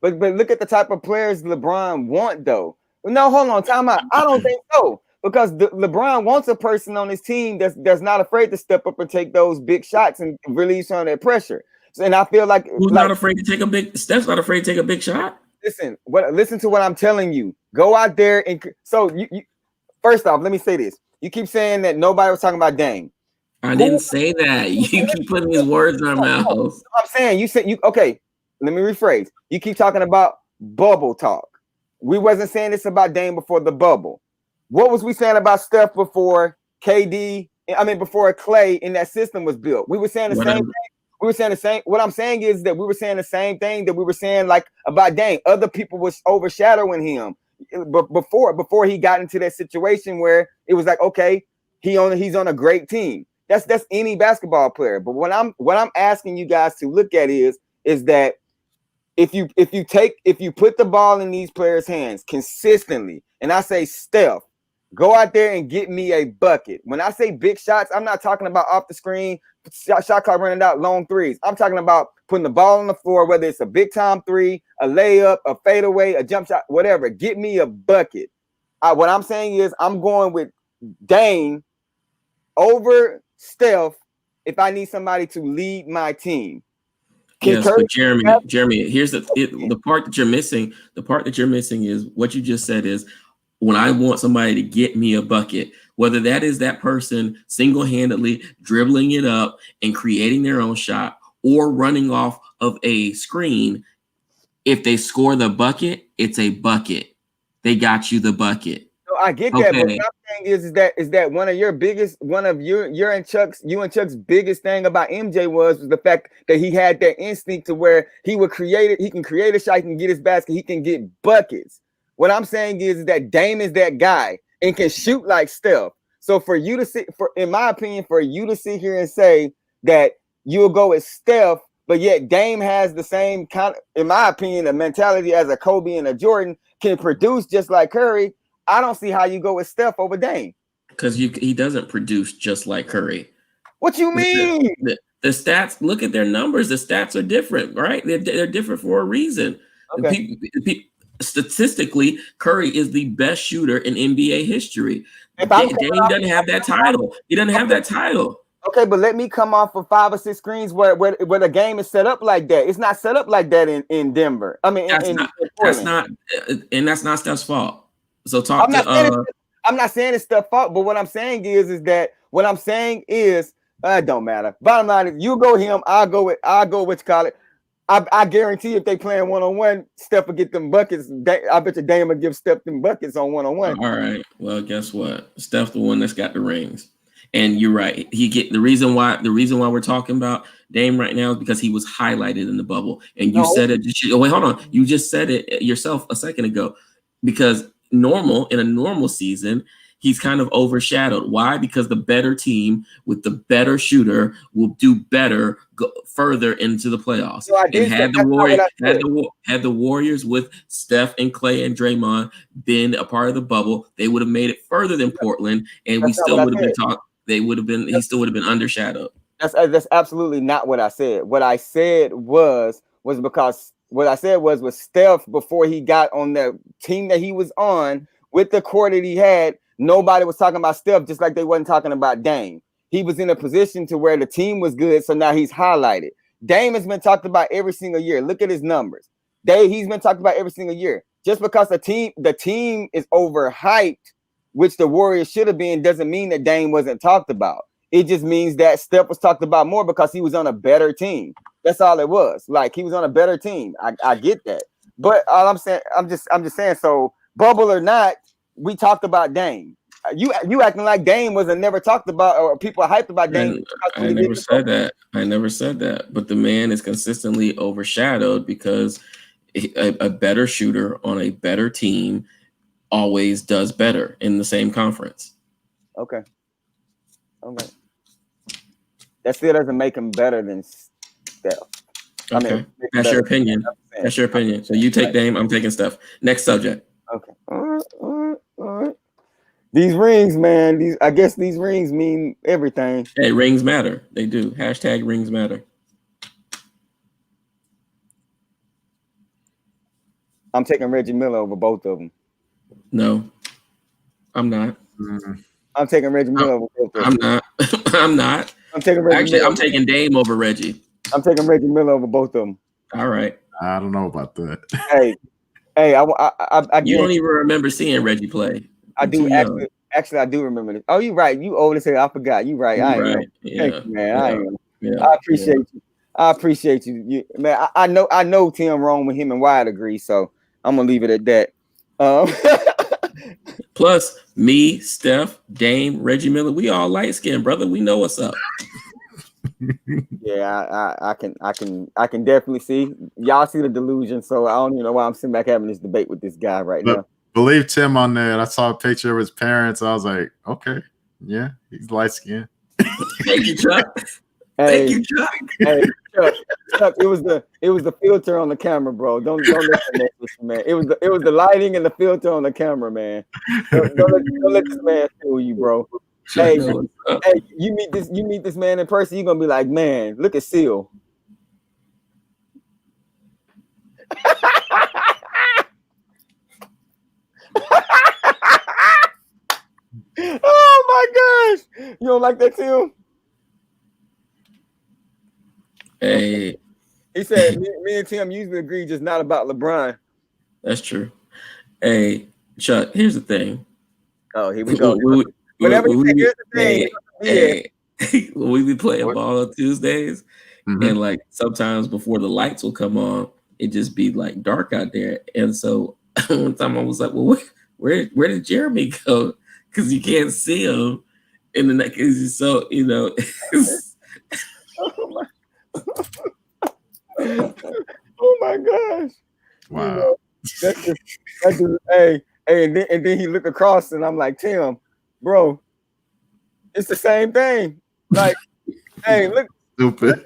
But look at the type of players LeBron want, though. No, hold on, time out. I don't think so. Because LeBron wants a person on his team that's not afraid to step up and take those big shots and release on that pressure. So, and I feel like who's not afraid to take a big? Steph's not afraid to take a big shot. Listen to what I'm telling you. Go out there and you first off, let me say this. You keep saying that nobody was talking about Dame. I didn't say that. You keep putting these words in our mouths. I'm saying you said you okay. Let me rephrase. You keep talking about bubble talk. We wasn't saying this about Dame before the bubble. What was we saying about Steph before KD? I mean, before Clay in that system was built. We were saying the same thing. We were saying the same. What I'm saying is that we were saying the same thing that we were saying like about Dame. Other people was overshadowing him before he got into that situation where it was like, okay, he's on a great team. That's any basketball player. But what I'm asking you guys to look at is that if you put the ball in these players' hands consistently, and I say Steph, go out there and get me a bucket. When I say big shots, I'm not talking about off the screen, shot clock running out, long threes. I'm talking about putting the ball on the floor, whether it's a big time three, a layup, a fadeaway, a jump shot, whatever. Get me a bucket. What I'm saying is I'm going with Dame over Steph if I need somebody to lead my team. Yes, but Jeremy, here's the part that you're missing. The part that you're missing is what you just said is when I want somebody to get me a bucket, whether that is that person single-handedly dribbling it up and creating their own shot or running off of a screen, if they score the bucket, it's a bucket. They got you the bucket. No, I get that, but what I'm saying is that one of you and Chuck's biggest thing about MJ was the fact that he had that instinct to where he can create a shot, he can get his basket, he can get buckets. What I'm saying is that Dame is that guy and can shoot like Steph. So in my opinion, for you to sit here and say that you'll go with Steph, but yet Dame has the same kind of, in my opinion, a mentality as a Kobe and a Jordan, can produce just like Curry. I don't see how you go with Steph over Dame. Because he doesn't produce just like Curry. What you mean? The stats, look at their numbers. The stats are different, right? They're different for a reason. Okay. Statistically, Curry is the best shooter in NBA history. Dame doesn't have that title. He doesn't have that title. Okay, but let me come off of 5 or 6 screens where the game is set up like that. It's not set up like that in Denver. I mean, that's not Steph's fault. So I'm not saying it's Steph's fault, but what I'm saying is it don't matter. Bottom line is you go him, I'll go with what you call it. I guarantee if they playing one-on-one, Steph will get them buckets. I bet you Dame will give Steph them buckets on one-on-one. All right. Well, guess what? Steph's the one that's got the rings. And you're right. The reason why we're talking about Dame right now is because he was highlighted in the bubble. And you said it. Wait, hold on. You just said it yourself a second ago. Because in a normal season, he's kind of overshadowed. Why? Because the better team with the better shooter will do better, go further into the playoffs. So had the Warriors with Steph and Clay and Draymond been a part of the bubble, they would have made it further than Portland, and he still would have been undershadowed. That's absolutely not what I said. What I said was because what I said was with Steph before he got on the team that he was on with the core that he had. Nobody was talking about Steph, just like they wasn't talking about Dame. He was in a position to where the team was good, so now he's highlighted. Dame has been talked about every single year. Look at his numbers. He's been talked about every single year. Just because the team is overhyped which the Warriors should have been, doesn't mean that Dame wasn't talked about. It just means that Steph was talked about more because he was on a better team. That's all it was. Like, he was on a better team. I get that. But all I'm saying, I'm just saying, so bubble or not, we talked about Dame. You acting like Dame wasn't never talked about, or people hyped about Dame. I never said that. I never said that. But the man is consistently overshadowed because a better shooter on a better team always does better in the same conference. Okay. That still doesn't make him better than Steph. Okay. I mean, that's your opinion. That's your opinion. So you take Dame, I'm taking Steph. Next subject. Okay. All right. These rings, man. I guess these rings mean everything. Hey, rings matter. They do. Hashtag rings matter. I'm taking Reggie Miller over both of them. No, I'm not. I'm taking Reggie Miller over both of them. I'm not. I'm not. I'm taking Reggie Miller. I'm taking Dame over Reggie. I'm taking Reggie Miller over both of them. All right. I don't know about that. Hey, I you don't even remember seeing Reggie play. I do actually I do remember this. Oh, you're right. You old as hell. I forgot. You right. I am. Yeah. Thank you, man. Yeah. I am. Yeah. I appreciate you. I appreciate you. Man, I know Tim wrong with him and Wyatt agree, so I'm gonna leave it at that. Plus, me, Steph, Dame, Reggie Miller, we all light skinned, brother. We know what's up. Yeah, I can definitely see. Y'all see the delusion, so I don't even know why I'm sitting back having this debate with this guy right now. Believe Tim on that. I saw a picture of his parents. I was like, okay, yeah, he's light skinned. Thank you, Chuck. Hey, Thank you, Chuck. Hey, Chuck, it was the filter on the camera, bro. Don't listen to this, man. It was the lighting and the filter on the camera, man. Don't let this man fool you, bro. Hey, you meet this man in person, you're gonna be like, man, look at Seal. Oh my gosh. You don't like that, Tim? Hey. He said me and Tim usually agree, just not about LeBron. That's true. Hey, Chuck, here's the thing. Oh, here we go. Whenever you say here's the thing, when we be playing ball on Tuesdays, and like sometimes before the lights will come on, it just be like dark out there. And so one time I was like, well, where did Jeremy go? Because you can't see him in the neck. So, you know. Oh my gosh. Wow. You know, that's just, hey, and then he looked across and I'm like, Tim, bro, it's the same thing. Like, hey, look, stupid.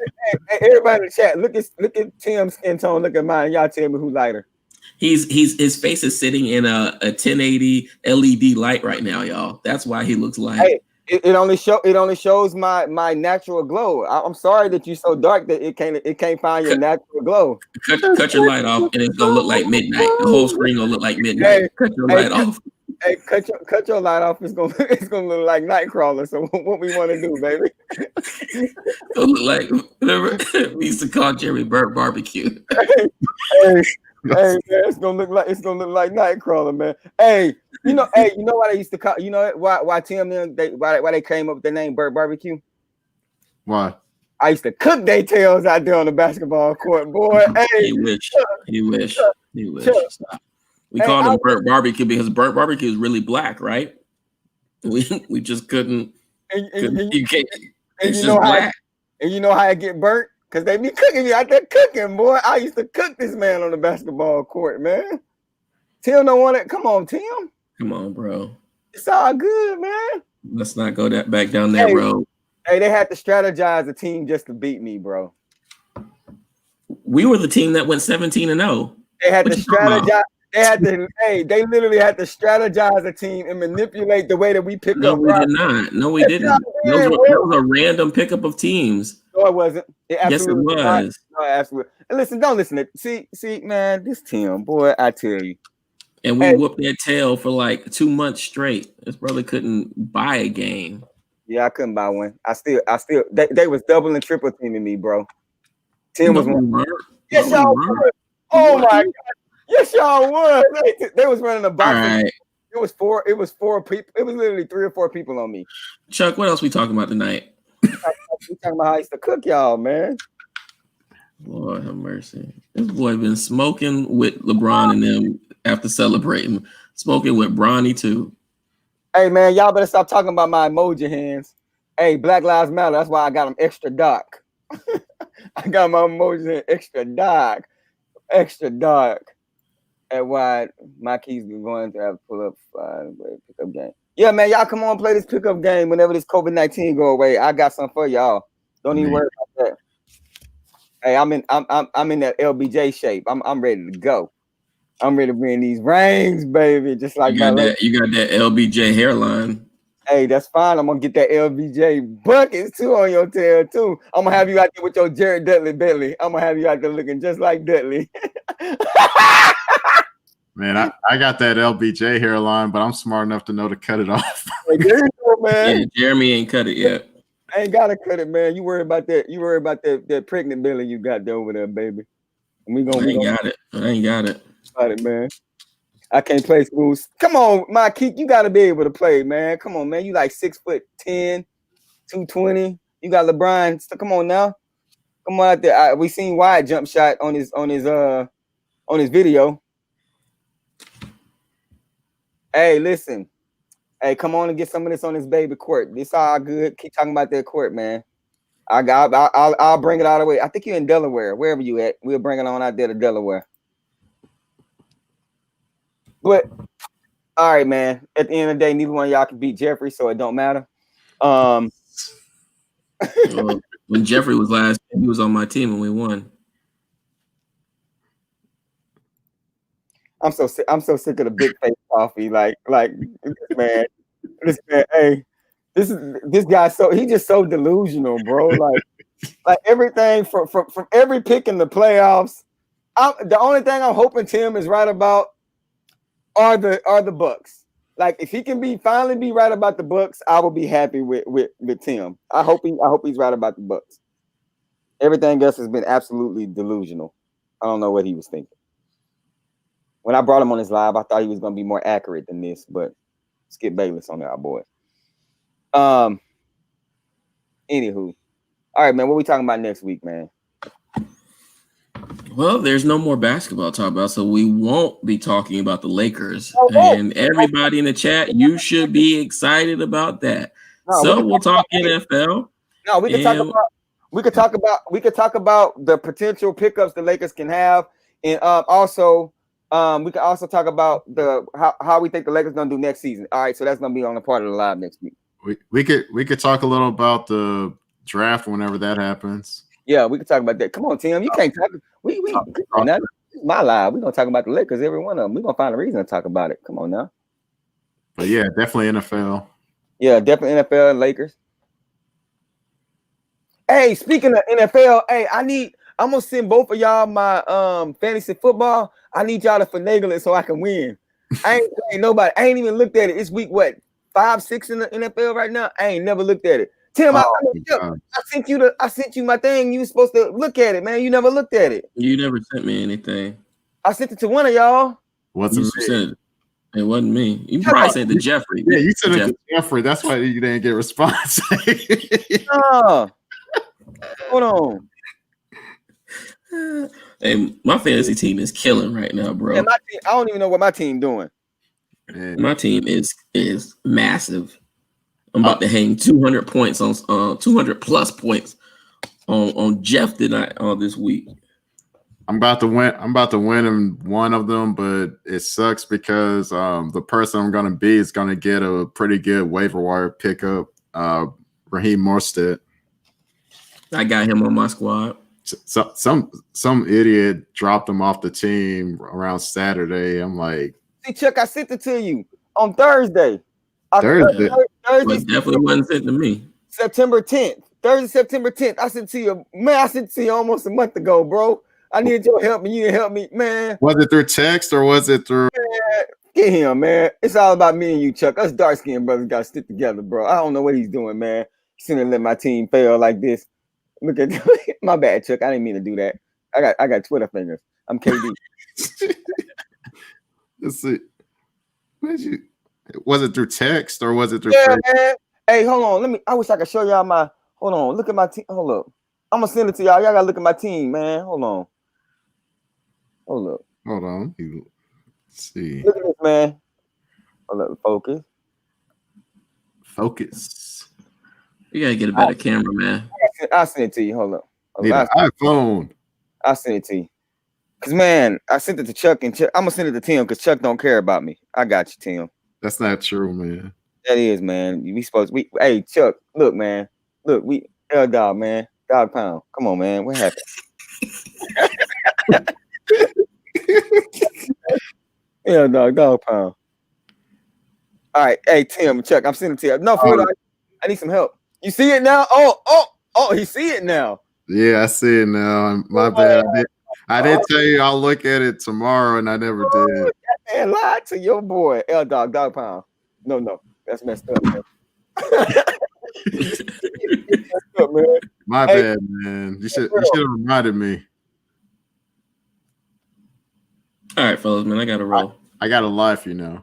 Hey, everybody in the chat, look at Tim's skin tone, look at mine. Y'all tell me who's lighter. His face is sitting in a 1080 LED light right now, y'all. That's why he looks like. Hey, it only shows my natural glow. I'm sorry that you're so dark that it can't find your natural glow. Cut your light off, and it's gonna look like midnight. The whole screen gonna look like midnight. Hey, cut your light off. Hey, cut your light off. It's gonna look like Nightcrawler. So what we want to do, baby? It's gonna look like whatever we used to call Jerry Burt Barbecue. Hey, man, it's gonna look like Nightcrawler, man. Hey, you know why they used to call? You know why Tim why they came up with the name Burt Barbecue? Why? I used to cook their tails out there on the basketball court, boy. Hey, he wish. We called him Burnt Barbecue because Burnt Barbecue is really black, right? We just couldn't. You can't. It's just black. And you know how I get burnt? Because they be cooking me out there cooking, boy. I used to cook this man on the basketball court, man. Tim don't want it. Come on, Tim. Come on, bro. It's all good, man. Let's not go back down that road. Hey, they had to strategize a team just to beat me, bro. We were the team that went 17-0. They had to strategize. They literally had to strategize a team and manipulate the way that we pick up. No, we did not. No, we didn't. That was a random pickup of teams. No, it wasn't. Yes, it was. No, absolutely. And listen, don't listen to see, man, this Tim, boy, I tell you. And we whooped that tail for like 2 months straight. His brother couldn't buy a game. Yeah, I couldn't buy one. I still they was double and triple teaming me, bro. Tim was one. Yes, y'all were. Oh my God. Yes, y'all was. They was running a box. All right. was four. It was four people. It was literally 3 or 4 people on me. Chuck, what else we talking about tonight? We talking about how I used to cook y'all, man. Lord have mercy. This boy been smoking with LeBron and them after celebrating. Smoking with Bronny too. Hey, man, y'all better stop talking about my emoji hands. Hey, Black Lives Matter. That's why I got them extra dark. I got my emojis in extra dark. Extra dark. And why my keys be going to have to pull up pickup game. Yeah, man, y'all come on play this pickup game whenever this COVID-19 go away. I got something for y'all. Don't even worry about that. Hey, I'm in that LBJ shape. I'm ready to go. I'm ready to bring these rings, baby. Just like you got that LBJ hairline. Hey, that's fine. I'm gonna get that LBJ buckets too on your tail too. I'm gonna have you out there with your Jared Dudley Bentley. I'm gonna have you out there looking just like Dudley. Man, I got that LBJ hairline, but I'm smart enough to know to cut it off. Hey, there you go, man. Yeah, Jeremy ain't cut it yet. I ain't gotta cut it, man. You worry about that. You worry about that pregnant belly you got there over there, baby. And we got it. I ain't got it. Got it, man. I can't play schools. Come on, my Keek. You gotta be able to play, man. Come on, man. You like 6'10", 220. You got LeBron. So come on now. Come on out there. We seen Wyatt jump shot on his video. Hey, listen. Hey, come on and get some of this on this baby court. This all good. Keep talking about that court, man. I'll bring it all the way. I think you're in Delaware, wherever you at. We'll bring it on out there to Delaware. But all right, man. At the end of the day, neither one of y'all can beat Jeffrey, so it don't matter. Well, when Jeffrey was last, he was on my team and we won. I'm so sick of the big face coffee. Like man, hey, this guy he's just so delusional, bro. Like everything from every pick in the playoffs. The only thing I'm hoping Tim is right about are the Bucks. Like if he can finally be right about the Bucks, I will be happy with Tim. I hope he's right about the Bucks. Everything else has been absolutely delusional. I don't know what he was thinking. When I brought him on his live, I thought he was going to be more accurate than this, but Skip Bayless on our boy. Anywho, all right, man. What we talking about next week, man? Well, there's no more basketball to talk about, so we won't be talking about the Lakers. And everybody in the chat, you should be excited about that. We'll talk NFL. No, we could talk about the potential pickups the Lakers can have, and also we can also talk about how we think the Lakers gonna do next season. All right, so that's gonna be on the part of the live next week. We could talk a little about the draft whenever that happens. Yeah, we can talk about that. Come on, Tim. You can't talk. We this is my live. We're gonna talk about the Lakers, every one of them. We're gonna find a reason to talk about it. Come on now. But yeah, definitely NFL. Yeah, definitely NFL and Lakers. Hey, speaking of NFL, hey, I'm gonna send both of y'all my fantasy football. I need y'all to finagle it so I can win. I ain't playing nobody. I ain't even looked at it. It's week 5, 6 in the NFL right now. I ain't never looked at it. Tim, I sent you my thing. You were supposed to look at it, man. You never looked at it. You never sent me anything. I sent it to one of y'all. It wasn't me. You probably sent it to Jeffrey. Yeah, you sent it to Jeffrey. That's why you didn't get a response. Hold on. Hey, my fantasy team is killing right now, bro. Yeah, I don't even know what my team doing. My team is massive. I'm about to hang 200 points on 200 plus points on Jeff tonight this week. I'm about to win in one of them, but it sucks because the person I'm gonna be is gonna get a pretty good waiver wire pickup, Raheem Mostert. I got him on my squad. So, some idiot dropped him off the team around Saturday. I'm like, see, Chuck, I sent it to you on Thursday. Thursday definitely wasn't sent to me. September 10th. Thursday, September 10th. I sent to you, man. I sent to you almost a month ago, bro. I needed your help, and you didn't help me, man. Was it through text or was it through? Man, get him, man. It's all about me and you, Chuck. Us dark skinned brothers got to stick together, bro. I don't know what he's doing, man. He shouldn't let my team fail like this. Look at my bad, Chuck. I didn't mean to do that. I got Twitter fingers. I'm KD. Let's see. Was it through text or was it through? Yeah, man. Hey, hold on. I wish I could show y'all my. Hold on. Look at my team. Hold up. I'm gonna send it to y'all. Y'all gotta look at my team, man. Hold on. Hold up. Hold on. Let's see. Look at this, man. Hold up. Focus. Focus. You gotta get a better camera, man. I'll send it to you. Hold up. Need an iPhone. I'll send it to you. Cause man, I sent it to Chuck and Chuck. I'm gonna send it to Tim because Chuck don't care about me. I got you, Tim. That's not true, man. That is, man. Hey, Chuck, look, man. Look, dog, man. Dog pound. Come on, man. What happened? Dog pound. All right. Hey, Tim, Chuck, I'm sending it to you. No, for real, I need some help. You see it now? Oh, he see it now. Yeah, I see it now. My bad. I did tell you I'll look at it tomorrow, and I never did. Man, lie to your boy, dog pound. No, that's messed up, man. My bad, man. You should have reminded me. All right, fellas, man, I got to roll. I got a life, you know.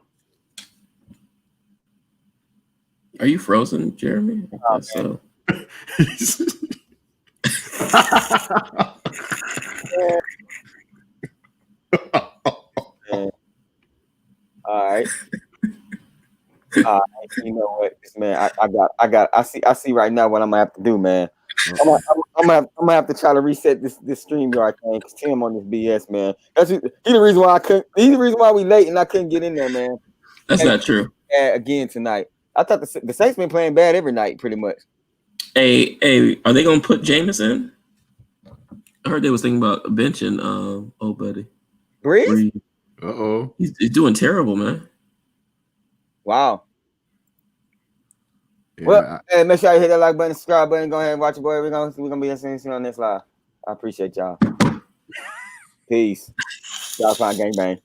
Are you frozen, Jeremy? So. All right. You know what, man? I see right now what I'm gonna have to do, man. I'm gonna have to try to reset this StreamYard thing because Tim on this BS, man. He's the reason why he's the reason why we late and I couldn't get in there, man. That's not true. Again tonight. I thought the Saints been playing bad every night, pretty much. Hey, are they gonna put Jameis in? I heard they was thinking about benching old buddy. Breeze? Uh-oh. He's doing terrible, man. Wow. Yeah. Well, hey, make sure you hit that like button, subscribe button, go ahead and watch it, boy. We're gonna be seeing on this live. I appreciate y'all. Peace. Y'all find gangbang.